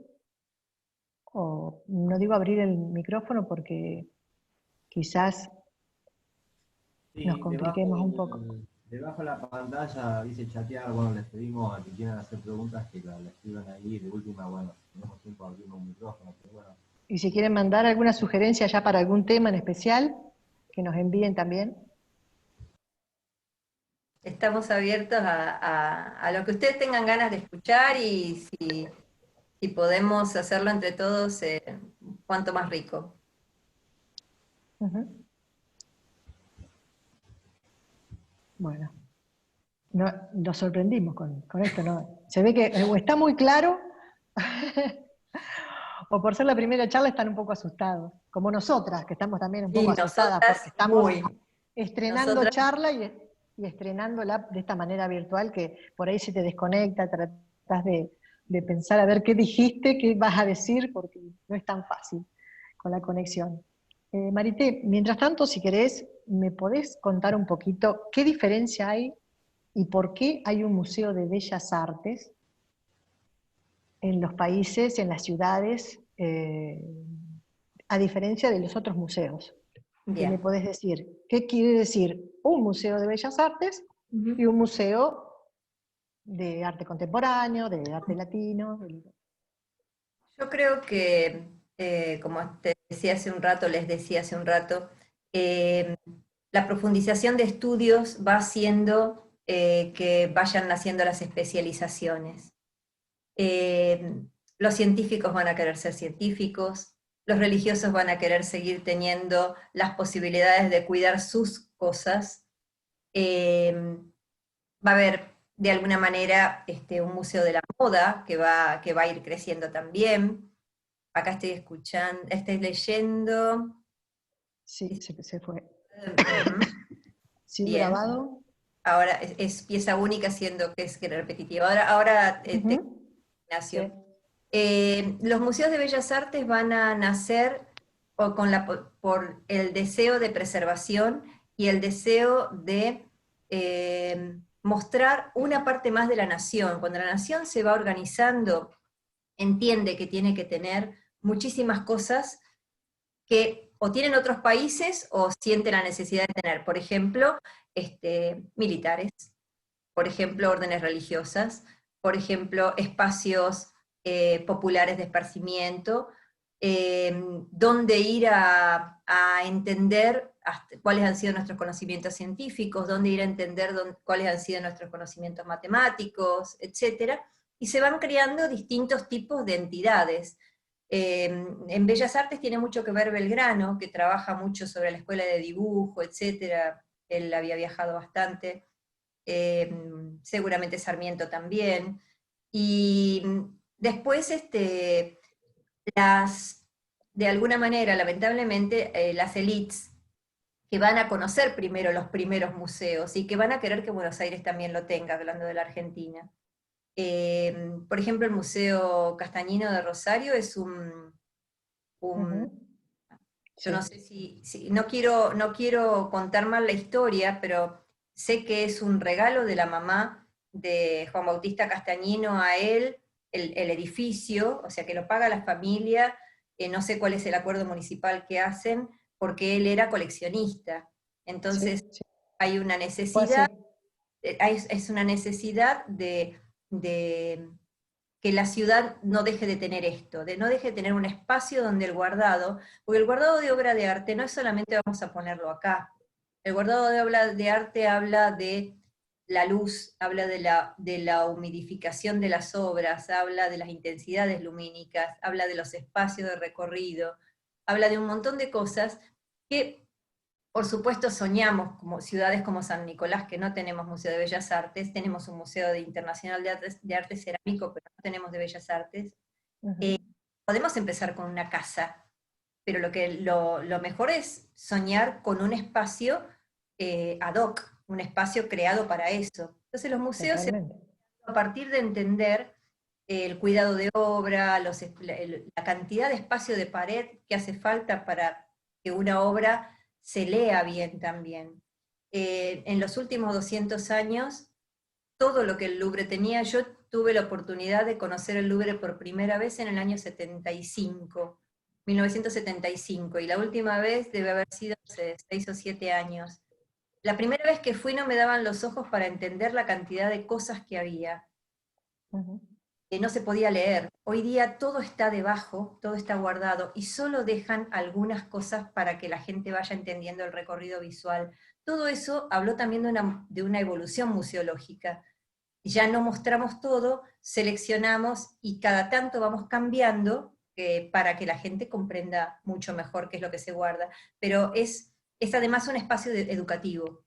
o no digo abrir el micrófono porque quizás nos compliquemos un poco. Debajo de la pantalla dice chatear, bueno, les pedimos a que quieran hacer preguntas que la escriban ahí, de última, bueno, tenemos tiempo de abrir un micrófono, pero bueno. Y si quieren mandar alguna sugerencia ya para algún tema en especial, que nos envíen también. Estamos abiertos a lo que ustedes tengan ganas de escuchar y si podemos hacerlo entre todos, cuanto más rico. Bueno, nos sorprendimos con esto, ¿no? Se ve que o está muy claro, o por ser la primera charla están un poco asustados, como nosotras, que estamos también un poco asustadas, porque estamos estrenando charla y estrenándola de esta manera virtual, que por ahí se te desconecta, tratás de pensar a ver qué dijiste, qué vas a decir, porque no es tan fácil con la conexión. Marité, mientras tanto, si querés, ¿me podés contar un poquito qué diferencia hay y por qué hay un museo de bellas artes en los países, en las ciudades, a diferencia de los otros museos? ¿Qué me podés decir? ¿Qué quiere decir un museo de bellas artes y un museo de arte contemporáneo, de arte latino? Yo creo que, como te decía hace un rato, les decía hace un rato, la profundización de estudios va haciendo que vayan naciendo las especializaciones. Los científicos van a querer ser científicos, los religiosos van a querer seguir teniendo las posibilidades de cuidar sus cosas. Va a haber, de alguna manera, un museo de la moda que va a ir creciendo también. Acá estoy escuchando, estoy leyendo. Sí, se fue. ¿Sí, grabado? Ahora es pieza única, siendo que es repetitiva. Ahora Ignacio. Los museos de bellas artes van a nacer por el deseo de preservación y el deseo de mostrar una parte más de la nación. Cuando la nación se va organizando, entiende que tiene que tener muchísimas cosas que o tienen otros países o sienten la necesidad de tener. Por ejemplo, militares, por ejemplo, órdenes religiosas, por ejemplo, espacios populares de esparcimiento, dónde ir a entender cuáles han sido nuestros conocimientos científicos, dónde ir a entender cuáles han sido nuestros conocimientos matemáticos, etc. Y se van creando distintos tipos de entidades. En Bellas Artes tiene mucho que ver Belgrano, que trabaja mucho sobre la escuela de dibujo, etc. Él había viajado bastante. Seguramente Sarmiento también. Y después, de alguna manera, lamentablemente, las élites que van a conocer primero los primeros museos y que van a querer que Buenos Aires también lo tenga, hablando de la Argentina. Por ejemplo, el Museo Castañino de Rosario es yo no sé no quiero contar mal la historia, pero sé que es un regalo de la mamá de Juan Bautista Castañino a él, el edificio, o sea que lo paga la familia, no sé cuál es el acuerdo municipal que hacen, porque él era coleccionista. Entonces hay una necesidad, es una necesidad de que la ciudad no deje de tener esto, de no deje de tener un espacio donde el guardado, porque el guardado de obra de arte no es solamente vamos a ponerlo acá, el guardado de obra de arte habla de la luz, habla de la humidificación de las obras, habla de las intensidades lumínicas, habla de los espacios de recorrido, habla de un montón de cosas que por supuesto soñamos como ciudades como San Nicolás, que no tenemos Museo de Bellas Artes, tenemos un Museo Internacional de Arte Cerámico, pero no tenemos de Bellas Artes. Podemos empezar con una casa, pero lo mejor es soñar con un espacio ad hoc, un espacio creado para eso. Entonces los museos, a partir de entender el cuidado de obra, la cantidad de espacio de pared que hace falta para que una obra se lea bien también. En los últimos 200 años, todo lo que el Louvre tenía, yo tuve la oportunidad de conocer el Louvre por primera vez en el año 1975, y la última vez debe haber sido hace 6 o 7 años. La primera vez que fui no me daban los ojos para entender la cantidad de cosas que había. Que no se podía leer. Hoy día todo está debajo, todo está guardado, y solo dejan algunas cosas para que la gente vaya entendiendo el recorrido visual. Todo eso habló también de una evolución museológica. Ya no mostramos todo, seleccionamos, y cada tanto vamos cambiando para que la gente comprenda mucho mejor qué es lo que se guarda. Pero es además un espacio educativo.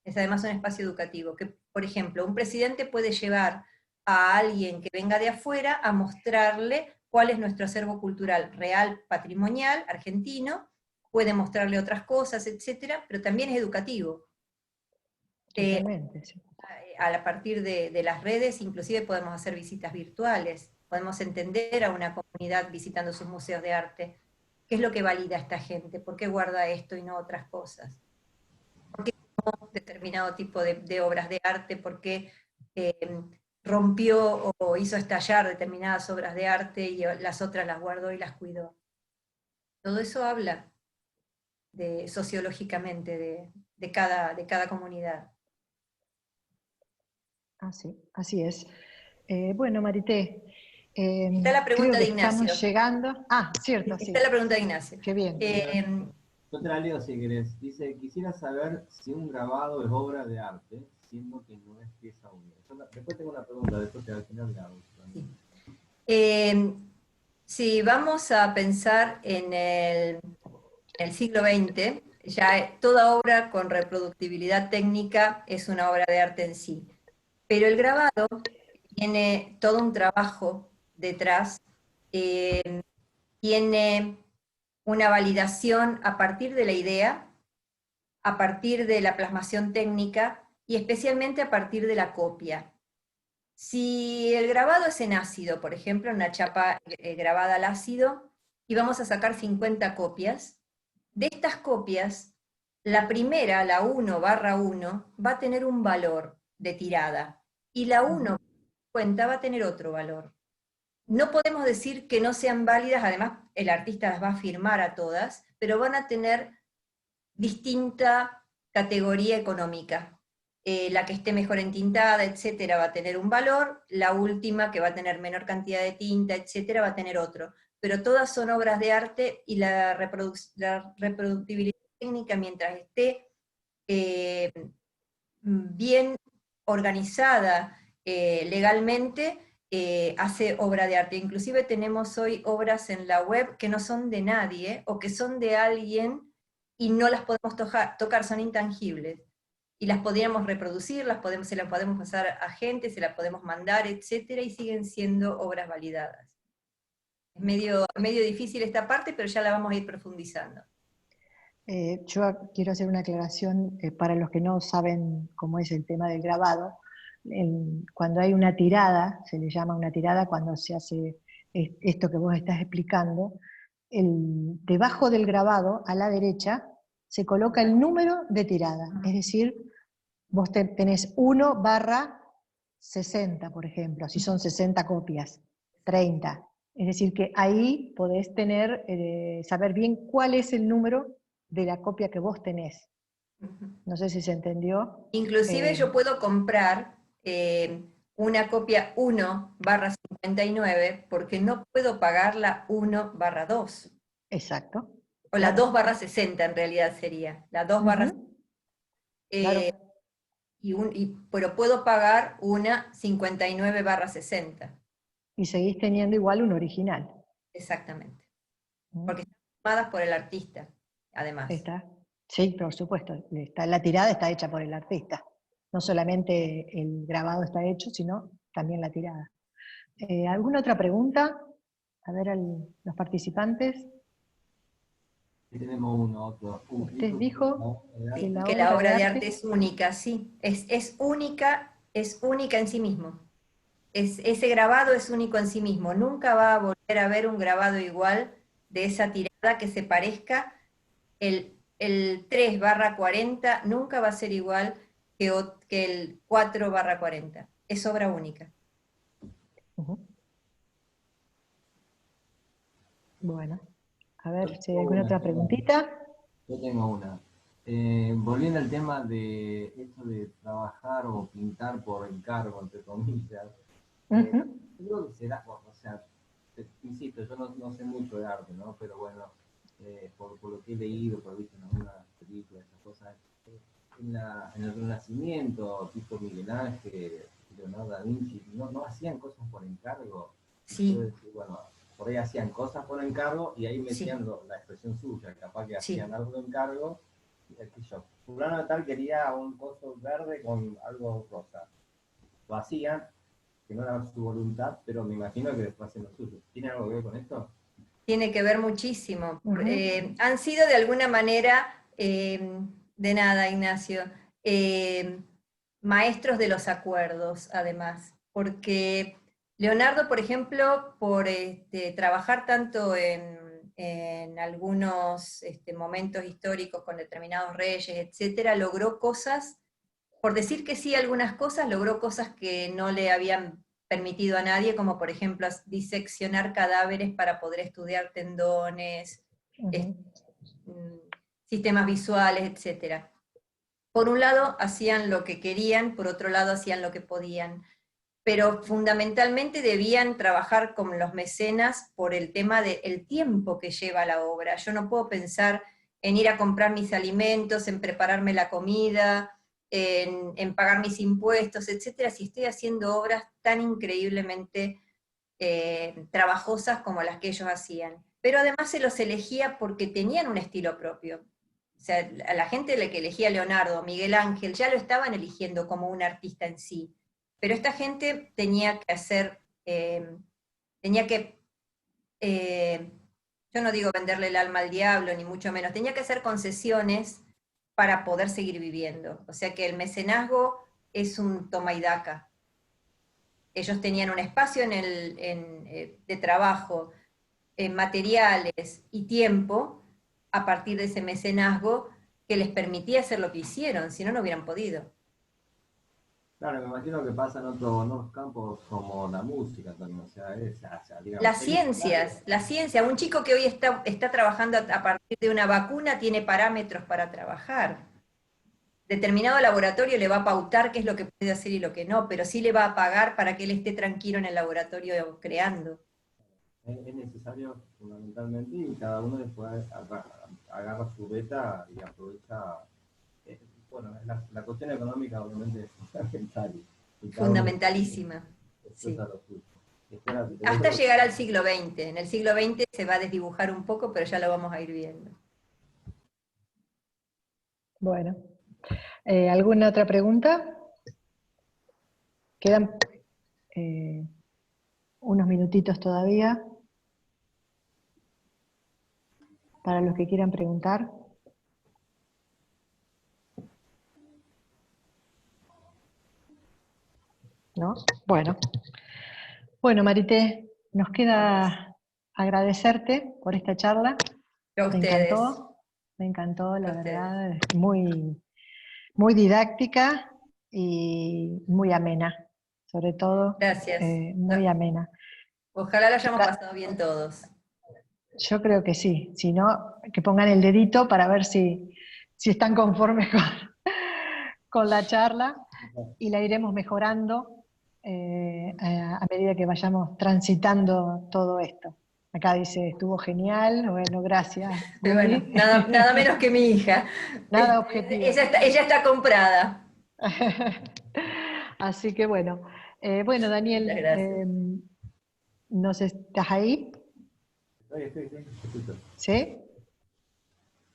Es además un espacio educativo, que, por ejemplo, un presidente puede llevar a alguien que venga de afuera a mostrarle cuál es nuestro acervo cultural real, patrimonial, argentino, puede mostrarle otras cosas, etcétera, pero también es educativo. A partir de las redes, inclusive podemos hacer visitas virtuales, podemos entender a una comunidad visitando sus museos de arte. ¿Qué es lo que valida a esta gente? ¿Por qué guarda esto y no otras cosas? ¿Por qué no determinado tipo de obras de arte? ¿Por qué rompió o hizo estallar determinadas obras de arte y las otras las guardó y las cuidó? Todo eso habla sociológicamente de cada comunidad. Así es. Bueno, Marité, está la pregunta de Ignacio. Estamos llegando. Cierto, sí. Está la pregunta de Ignacio. Qué bien. Yo te la leo si querés. Dice, quisiera saber si un grabado es obra de arte, siendo que no es pieza única. Después tengo una pregunta, después que al final le hago. Si vamos a pensar en el siglo XX, ya toda obra con reproductibilidad técnica es una obra de arte en sí. Pero el grabado tiene todo un trabajo detrás, tiene una validación a partir de la idea, a partir de la plasmación técnica, y especialmente a partir de la copia. Si el grabado es en ácido, por ejemplo, una chapa grabada al ácido, y vamos a sacar 50 copias, de estas copias, la primera, la 1/1, va a tener un valor de tirada, y la 1/50 va a tener otro valor. No podemos decir que no sean válidas, además el artista las va a firmar a todas, pero van a tener distinta categoría económica. La que esté mejor entintada, etcétera, va a tener un valor, la última, que va a tener menor cantidad de tinta, etcétera, va a tener otro. Pero todas son obras de arte, y la reproductibilidad técnica, mientras esté bien organizada legalmente, hace obra de arte. Inclusive tenemos hoy obras en la web que no son de nadie, o que son de alguien y no las podemos tocar, son intangibles. y las podríamos reproducir, se las podemos pasar a gente, se las podemos mandar, etcétera, y siguen siendo obras validadas. Es medio difícil esta parte, pero ya la vamos a ir profundizando. Yo quiero hacer una aclaración para los que no saben cómo es el tema del grabado. Cuando hay una tirada, se le llama una tirada cuando se hace esto que vos estás explicando, debajo del grabado, a la derecha, se coloca el número de tirada. Es decir, vos tenés 1/60, por ejemplo, si son 60 copias, 30. Es decir, que ahí podés saber bien cuál es el número de la copia que vos tenés. No sé si se entendió. Inclusive yo puedo comprar una copia 1/59 porque no puedo pagar la 1/2. Exacto. O la 2/60 en realidad sería. La 2/60. Claro. Pero puedo pagar una 59/60. Y seguís teniendo igual un original. Exactamente. Porque están firmadas por el artista, además. Sí, por supuesto. La tirada está hecha por el artista. No solamente el grabado está hecho, sino también la tirada. ¿Alguna otra pregunta? A ver, los participantes. Sí, tenemos otro. Usted dijo que la obra de arte es única, sí. Es única en sí mismo. Ese grabado es único en sí mismo. Nunca va a volver a ver un grabado igual de esa tirada que se parezca. El 3/40 nunca va a ser igual que el 4/40. Es obra única. Bueno, a ver si hay alguna otra preguntita. Yo tengo una. Volviendo al tema de esto de trabajar o pintar por encargo, entre comillas, creo que será, o sea, insisto, yo no sé mucho de arte, ¿no? Pero bueno, por lo que he leído, por visto en algunas películas, esas cosas, en el Renacimiento, tipo Miguel Ángel, Leonardo da Vinci, no hacían cosas por encargo. Sí. Entonces, bueno, por ahí hacían cosas por encargo y ahí metían la expresión suya, capaz que hacían algo de encargo, que yo, fulano de tal quería un coso verde con algo rosa. Lo hacían, que no era su voluntad, pero me imagino que después hacen lo suyo. ¿Tiene algo que ver con esto? Tiene que ver muchísimo. Han sido de alguna manera, de nada, Ignacio, maestros de los acuerdos, además, porque Leonardo, por ejemplo, por trabajar tanto en algunos momentos históricos con determinados reyes, etcétera, logró cosas, por decir que sí algunas cosas, logró cosas que no le habían permitido a nadie, como por ejemplo diseccionar cadáveres para poder estudiar tendones, sistemas visuales, etcétera. Por un lado hacían lo que querían, por otro lado hacían lo que podían, pero fundamentalmente debían trabajar con los mecenas por el tema del tiempo que lleva la obra. Yo no puedo pensar en ir a comprar mis alimentos, en prepararme la comida, en pagar mis impuestos, etcétera, si estoy haciendo obras tan increíblemente trabajosas como las que ellos hacían. Pero además se los elegía porque tenían un estilo propio. O sea, a la gente que elegía Leonardo, Miguel Ángel, ya lo estaban eligiendo como un artista en sí. Pero esta gente tenía que hacer, yo no digo venderle el alma al diablo, ni mucho menos, tenía que hacer concesiones para poder seguir viviendo. O sea que el mecenazgo es un toma y daca. Ellos tenían un espacio de trabajo, materiales y tiempo, a partir de ese mecenazgo, que les permitía hacer lo que hicieron, si no, no hubieran podido. Claro, me imagino que pasa en otros campos como la música también, o sea, digamos, las ciencia, un chico que hoy está trabajando a partir de una vacuna tiene parámetros para trabajar. Determinado laboratorio le va a pautar qué es lo que puede hacer y lo que no, pero sí le va a pagar para que él esté tranquilo en el laboratorio creando. Es necesario fundamentalmente y cada uno después agarra su beta y aprovecha. Bueno, la cuestión económica obviamente es fundamental. Fundamentalísima. Sí. Hasta llegar al siglo XX. En el siglo XX se va a desdibujar un poco, pero ya lo vamos a ir viendo. Bueno, ¿Alguna otra pregunta? Quedan unos minutitos todavía para los que quieran preguntar. ¿No? Bueno, Marité, nos queda agradecerte por esta charla. A ustedes. Me encantó, la A ustedes. verdad, es muy, muy didáctica y muy amena, sobre todo. Gracias. Muy amena. Ojalá la hayamos pasado bien todos. Yo creo que sí, si no, que pongan el dedito para ver si están conformes con la charla, y la iremos mejorando a medida que vayamos transitando todo esto. Acá dice, estuvo genial, bueno, gracias. Bueno, nada menos que mi hija. Nada objetivo. Ella está comprada. Así que bueno. Bueno, Daniel, Muchas gracias. no sé, ¿estás ahí? Estoy, escucho. ¿Sí?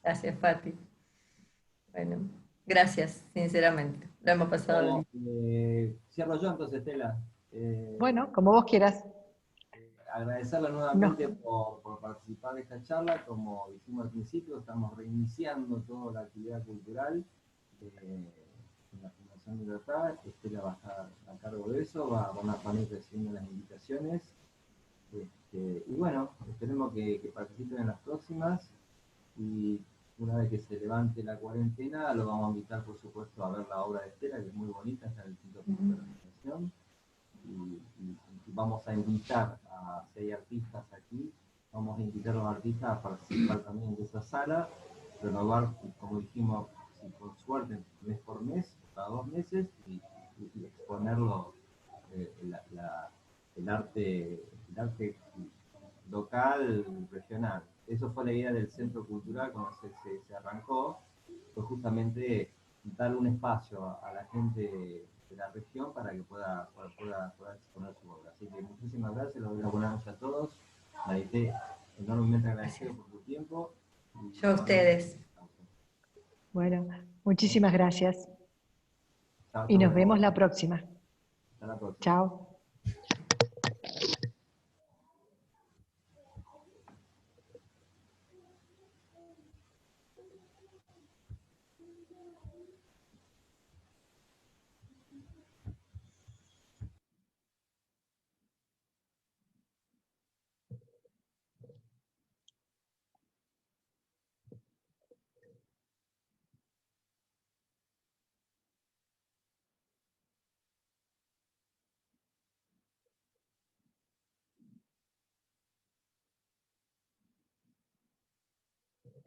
Gracias, Fati. Bueno, gracias, sinceramente. Lo hemos pasado bien. Cierro yo entonces, Estela. Bueno, como vos quieras. Agradecerle nuevamente por participar de esta charla. Como dijimos al principio, estamos reiniciando toda la actividad cultural en la Fundación Libertad. Estela va a estar a cargo de eso, van a ir recibiendo las invitaciones. Y bueno, esperemos que participen en las próximas, y una vez que se levante la cuarentena lo vamos a invitar, por supuesto, a ver la obra de Estela, que es muy bonita, está en el Instituto de Organización, y vamos a invitar a, si hay artistas aquí, vamos a invitar a los artistas a participar también de esa sala, renovar, como dijimos, si con suerte, mes por mes, cada 2 meses, y exponerlo, el arte local, regional. Eso fue la idea del Centro Cultural cuando se arrancó, fue justamente dar un espacio a la gente de la región para que pueda exponer su obra. Así que muchísimas gracias, les doy una buena noche a todos. Marité, enormemente agradecido por tu tiempo. Yo a ustedes. Bueno, muchísimas gracias. Chao, Y nos vemos la próxima. Hasta la próxima. Chao.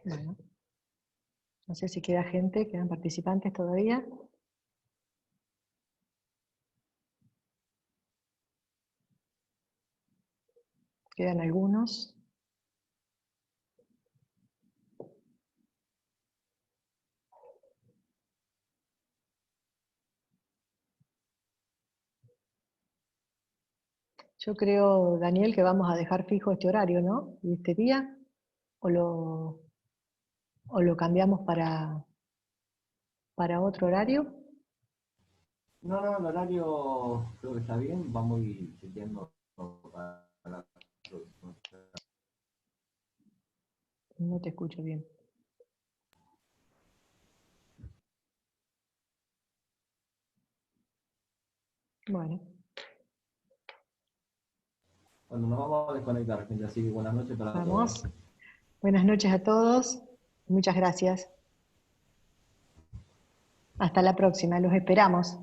Bueno, no sé si queda gente, quedan participantes todavía. Quedan algunos. Yo creo, Daniel, que vamos a dejar fijo este horario, ¿no? ¿Y este día? ¿O lo cambiamos para otro horario? No, el horario creo que está bien, vamos a ir chequeando para la próxima. No te escucho bien. Bueno. Bueno, nos vamos a desconectar, gente, así que buenas noches para todos. Vamos. Buenas noches a todos. Muchas gracias. Hasta la próxima, los esperamos.